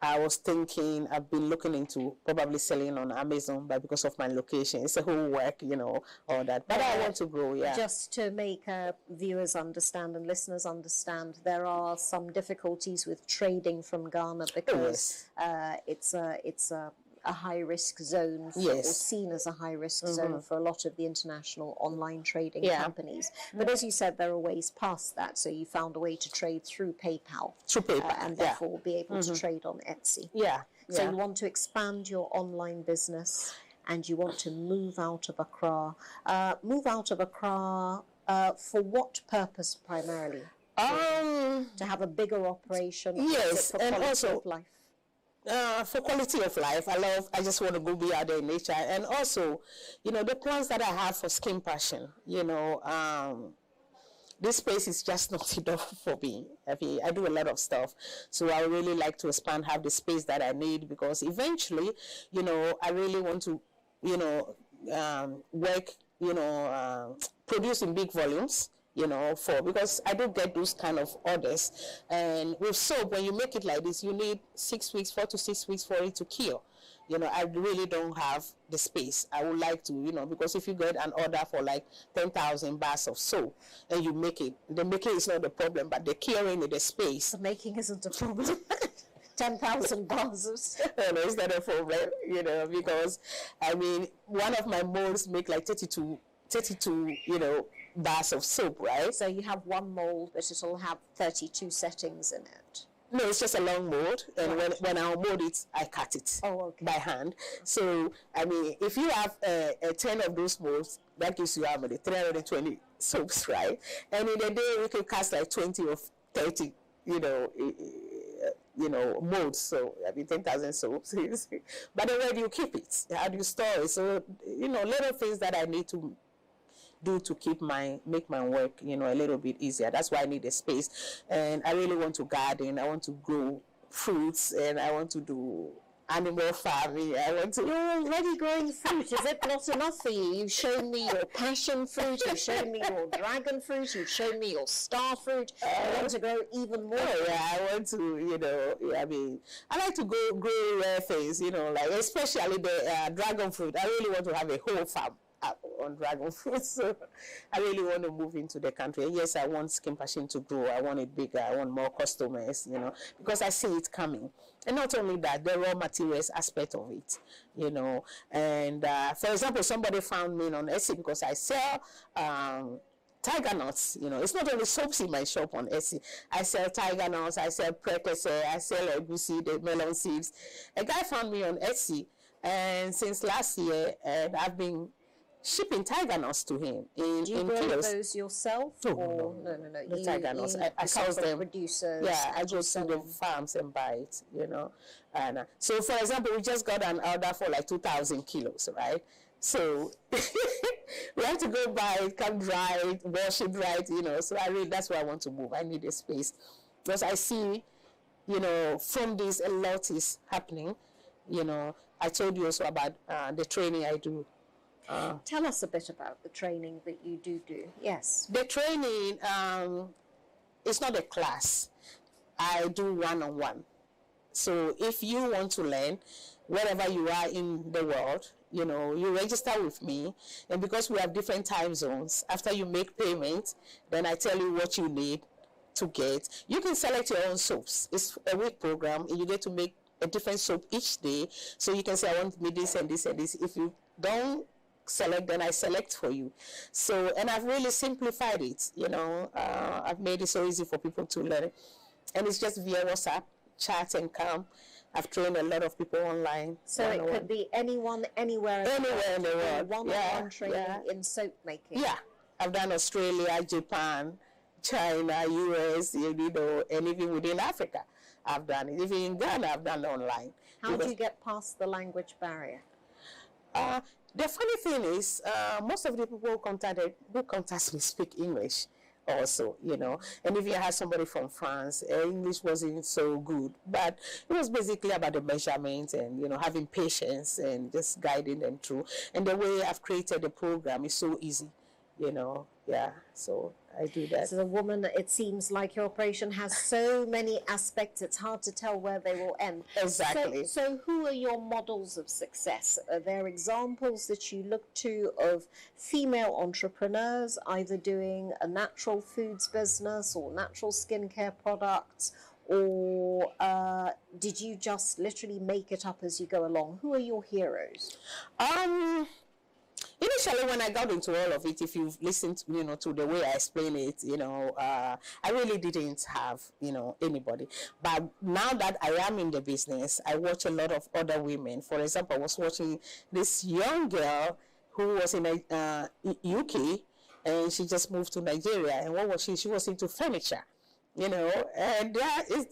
I was thinking, I've been looking into probably selling on Amazon, but because of my location, it's a whole work, all that. But I want to grow, yeah. Just to make viewers understand and listeners understand, there are some difficulties with trading from Ghana because it's a a high-risk zone for, or seen as a high-risk zone for a lot of the international online trading companies. But as you said, there are ways past that. So you found a way to trade through PayPal. And therefore be able to trade on Etsy. So you want to expand your online business and you want to move out of Accra. For what purpose primarily? To have a bigger operation. Yes, for and quality also of life. For quality of life, I just want to go be out there in nature, and also, the plans that I have for Skin Passion. This space is just not enough for me. I mean, I do a lot of stuff, so I really like to expand, have the space that I need, because eventually, I really want to, work, produce in big volumes, because I do get those kind of orders. And with soap, when you make it like this, you need 6 weeks, 4 to 6 weeks for it to cure. I really don't have the space. I would like to, because if you get an order for like 10,000 bars of soap and you make it, the making is not the problem, but the curing in the space. The making isn't a problem. 10,000 bars of soap. It's not a problem, because, I mean, one of my molds make like 32, bars of soap, right? So you have one mold, but it'll have 32 settings in it. No, it's just a long mold, and when I mold it, I cut it by hand. So, I mean, if you have 10 of those molds, that gives you how many? 320 soaps, right? And in a day, we can cast like 20 or 30, molds. So, I mean, 10,000 soaps. But then where do you keep it? How do you store it? So, little things that I need to do to make my work, a little bit easier. That's why I need a space. And I really want to garden. I want to grow fruits, and I want to do animal farming. I want to... You're already growing fruit. Is it not enough for you? You've shown me your passion fruit. You've shown me your dragon fruit. You've shown me your star fruit. I want to grow even more. I want to, I like to grow rare things, like especially the dragon fruit. I really want to have a whole farm on dragon fruit. So I really want to move into the country. And yes, I want Skin Passion to grow. I want it bigger. I want more customers, because I see it coming. And not only that, the raw materials aspect of it, And for example, somebody found me on Etsy because I sell tiger nuts. It's not only soaps in my shop on Etsy. I sell tiger nuts, I sell precursor, I sell egusi, the melon seeds. A guy found me on Etsy, and since last year, and I've been shipping tiger nuts to him in Do you grow those yourself? No. The tiger nuts. I source them. Producers. Yeah, I go to the farms and buy it, And so, for example, we just got an order for like 2,000 kilos, right? So we have to go buy it, come dry it, wash it right, So that's where I want to move. I need a space. Because I see, from this, a lot is happening. I told you also about the training I do. Tell us a bit about the training that you do. Yes. The training, it's not a class. I do one-on-one. So if you want to learn, wherever you are in the world, you register with me. And because we have different time zones, after you make payment, then I tell you what you need to get. You can select your own soaps. It's a week program, and you get to make a different soap each day. So you can say, I want me this and this and this. If you don't select, then I select for you. So, and I've really simplified it, I've made it so easy for people to learn. And it's just via WhatsApp, chat and come. I've trained a lot of people online. So it could be anyone, anywhere in the world. One-on-one training in soap making. Yeah, I've done Australia, Japan, China, US, and even within Africa, I've done it. Even in Ghana, I've done it online. How do you get past the language barrier? The funny thing is, most of the people who contact me speak English also, And if you had somebody from France, English wasn't so good. But it was basically about the measurements and, having patience and just guiding them through. And the way I've created the program is so easy, So I do that. So the woman, it seems like your operation has so many aspects, it's hard to tell where they will end. Exactly. So who are your models of success? Are there examples that you look to of female entrepreneurs either doing a natural foods business or natural skincare products or did you just literally make it up as you go along? Who are your heroes? Initially, when I got into all of it, if you've listened, to the way I explain it, I really didn't have, anybody. But now that I am in the business, I watch a lot of other women. For example, I was watching this young girl who was in the UK, and she just moved to Nigeria. And what was she? She was into furniture. And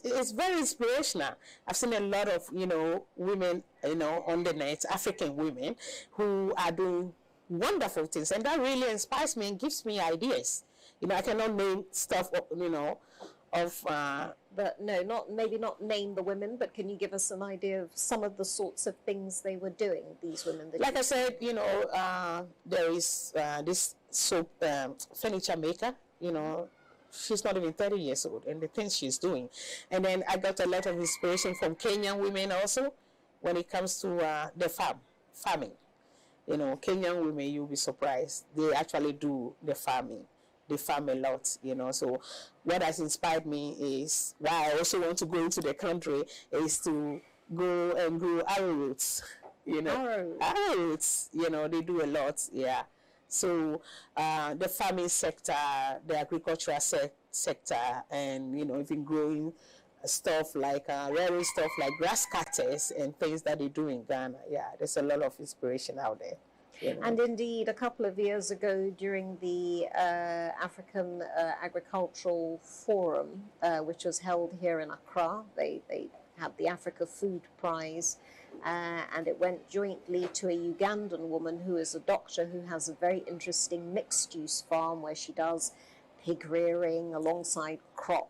it's very inspirational. I've seen a lot of, women, on the net, African women, who are doing wonderful things, and that really inspires me and gives me ideas. I cannot name stuff, But no, maybe not name the women, but can you give us an idea of some of the sorts of things they were doing, these women? Like I said, there is this soap furniture maker, she's not even 30 years old, and the things she's doing. And then I got a lot of inspiration from Kenyan women also when it comes to the farming. Kenyan women, you'll be surprised. They actually do the farming. They farm a lot, So what has inspired me is why I also want to go into the country is to go and grow arrowroots, Arrowroots, they do a lot, yeah. So the farming sector, the agricultural sector, and, even growing stuff like rearing stuff like grass cutters and things that they do in Ghana. Yeah, there's a lot of inspiration out there. And indeed, a couple of years ago during the African Agricultural Forum, which was held here in Accra, they had the Africa Food Prize, and it went jointly to a Ugandan woman who is a doctor who has a very interesting mixed-use farm where she does pig rearing alongside crop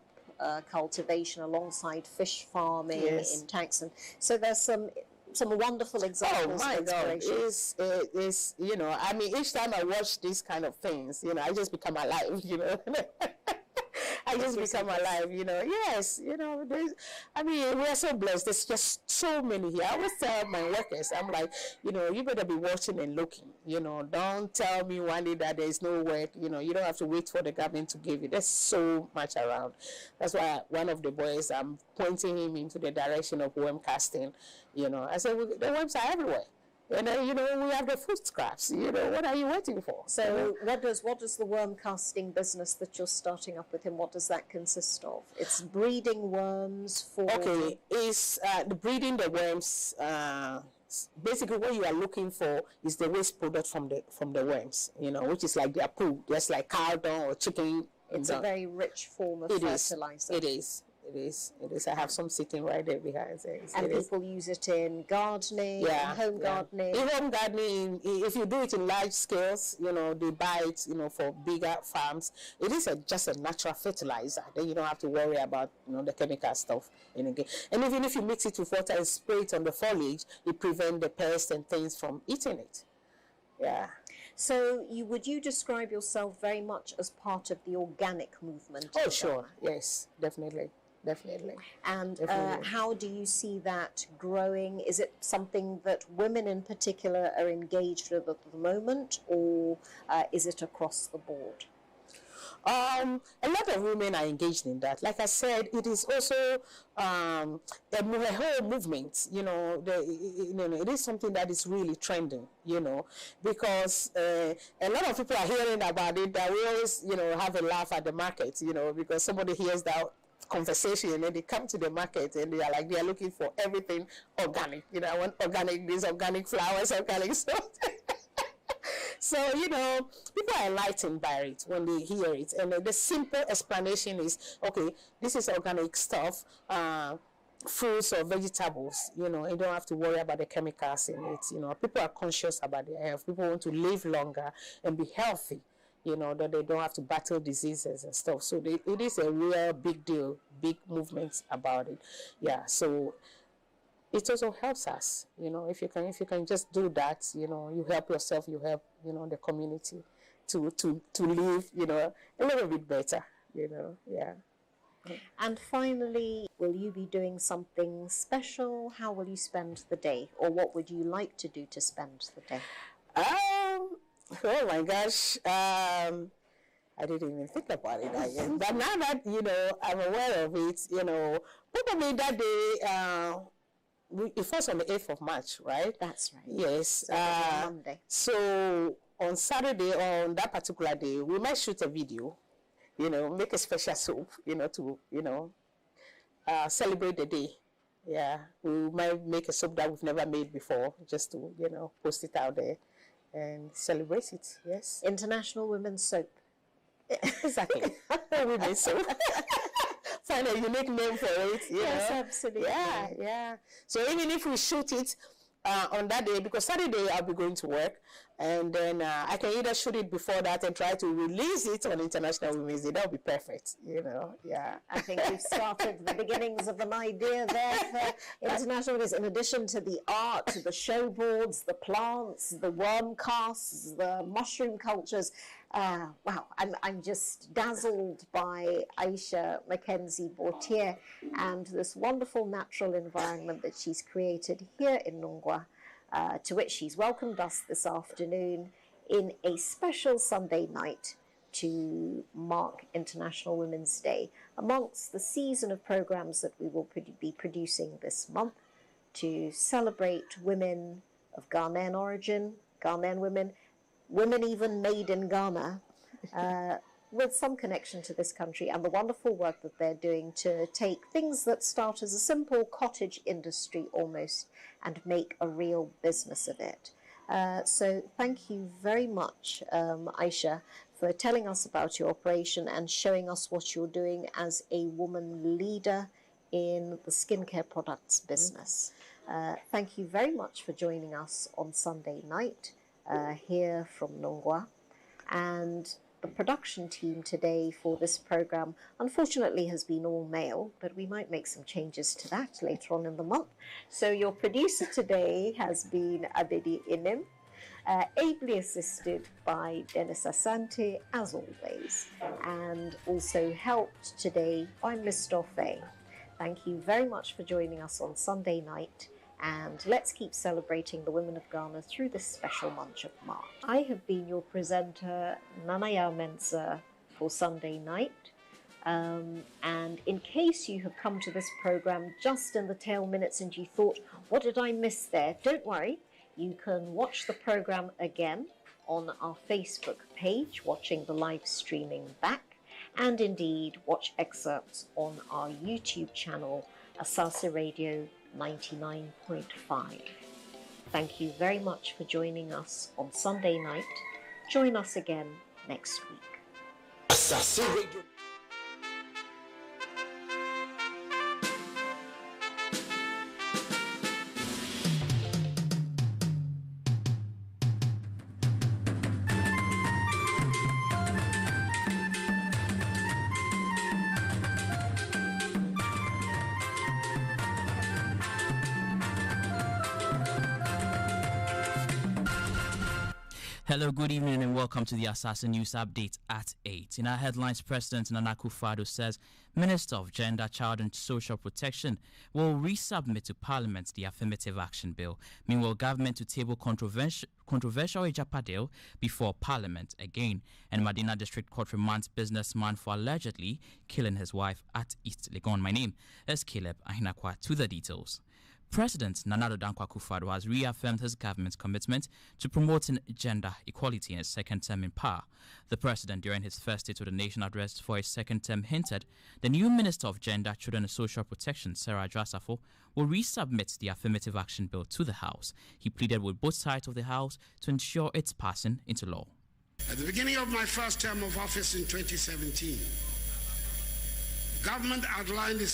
cultivation, alongside fish farming in tanks. And so there's some wonderful examples of inspiration. It's each time I watch these kind of things, I just become alive, I just become alive, Yes, we are so blessed. There's just so many here. I always tell my workers, I'm like, you better be watching and looking, Don't tell me one day that there's no work, you don't have to wait for the government to give you. There's so much around. That's why one of the boys, I'm pointing him into the direction of worm casting, I said, the worms are everywhere. And we have the food scraps. What are you waiting for? So what does the worm casting business that you're starting up with him, what does that consist of? It's breeding worms for... Okay, it's the breeding the worms. Basically, what you are looking for is the waste product from the worms, which is like their poo, just like cow dung or chicken. It's a very rich form of fertilizer. It is. I have some sitting right there behind. And people use it in gardening, home gardening. In home gardening, if you do it in large scales, they buy it, for bigger farms. It is just a natural fertilizer. Then you don't have to worry about, the chemical stuff. And even if you mix it with water and spray it on the foliage, it prevents the pests and things from eating it. Yeah. So would you describe yourself very much as part of the organic movement? Oh, sure. Yes, definitely. And how do you see that growing? Is it something that women in particular are engaged with at the moment, or is it across the board? A lot of women are engaged in that. Like I said, it is also a whole movement. It is something that is really trending. Because a lot of people are hearing about it. That we always, have a laugh at the market. Because somebody hears that conversation and then they come to the market and they are looking for everything organic. I want organic this, organic flowers, organic stuff. So, people are enlightened by it when they hear it. And the simple explanation is, okay, this is organic stuff, fruits or vegetables, you don't have to worry about the chemicals in it. People are conscious about their health. People want to live longer and be healthy, that they don't have to battle diseases and stuff. So it is a real big deal, big movement about it. Yeah, so it also helps us, if you can just do that, you help yourself, you help, the community to live, a little bit better, yeah. And finally, will you be doing something special? How will you spend the day? Or what would you like to do to spend the day? Oh my gosh. I didn't even think about it, I guess. But now that, I'm aware of it, probably that day, it falls on the 8th of March, right? That's right. Yes. So Monday. So on Saturday, on that particular day, we might shoot a video, make a special soap, to, celebrate the day. Yeah, we might make a soap that we've never made before, just to, post it out there and celebrate it. Yes. International Women's Soap. Exactly. Women's soap. Find a unique name for it. Yes, absolutely. Yeah. So even if we shoot it on that day, because Saturday I'll be going to work, and then I can either shoot it before that and try to release it on International Women's Day. That would be perfect, yeah. I think we've started the beginnings of an idea there for International Women's, in addition to the art, the show boards, the plants, the worm casts, the mushroom cultures. Wow, I'm just dazzled by Aisha Mackenzie Bortier and this wonderful natural environment that she's created here in Nungwa, to which she's welcomed us this afternoon in a special Sunday night to mark International Women's Day, amongst the season of programs that we will be producing this month to celebrate women of Ghanaian origin, Ghanaian women even made in Ghana, with some connection to this country, and the wonderful work that they're doing to take things that start as a simple cottage industry almost and make a real business of it. So thank you very much, Aisha, for telling us about your operation and showing us what you're doing as a woman leader in the skincare products business. Thank you very much for joining us on Sunday night here from Nungwa. And the production team today for this program, unfortunately, has been all male, but we might make some changes to that later on in the month. So your producer today has been Abedi Inem, ably assisted by Dennis Asante, as always, and also helped today by Mr. Faye. Thank you very much for joining us on Sunday night. And let's keep celebrating the women of Ghana through this special month of March. I have been your presenter, Nanaya Mensah, for Sunday night. And in case you have come to this program just in the tail minutes and you thought, what did I miss there? Don't worry. You can watch the program again on our Facebook page, watching the live streaming back, and indeed watch excerpts on our YouTube channel, Asaase Radio 99.5. Thank you very much for joining us on Sunday night. Join us again next week. Asaase Radio. Hello, good evening, and welcome to the Asaase News Update at 8. In our headlines, President Nana Akufo-Addo says Minister of Gender, Child and Social Protection will resubmit to Parliament the Affirmative Action Bill. Meanwhile, government to table controversial Ejapa deal before Parliament again. And Medina District Court remands businessman for allegedly killing his wife at East Legon. My name is Caleb Ahinakwa. To the details. President Nana Akufo-Addo has reaffirmed his government's commitment to promoting gender equality in his second term in power. The president, during his first State of the Nation address for his second term, hinted the new Minister of Gender, Children and Social Protection, Sarah Asaase, will resubmit the Affirmative Action Bill to the House. He pleaded with both sides of the House to ensure its passing into law. At the beginning of my first term of office in 2017, government outlined its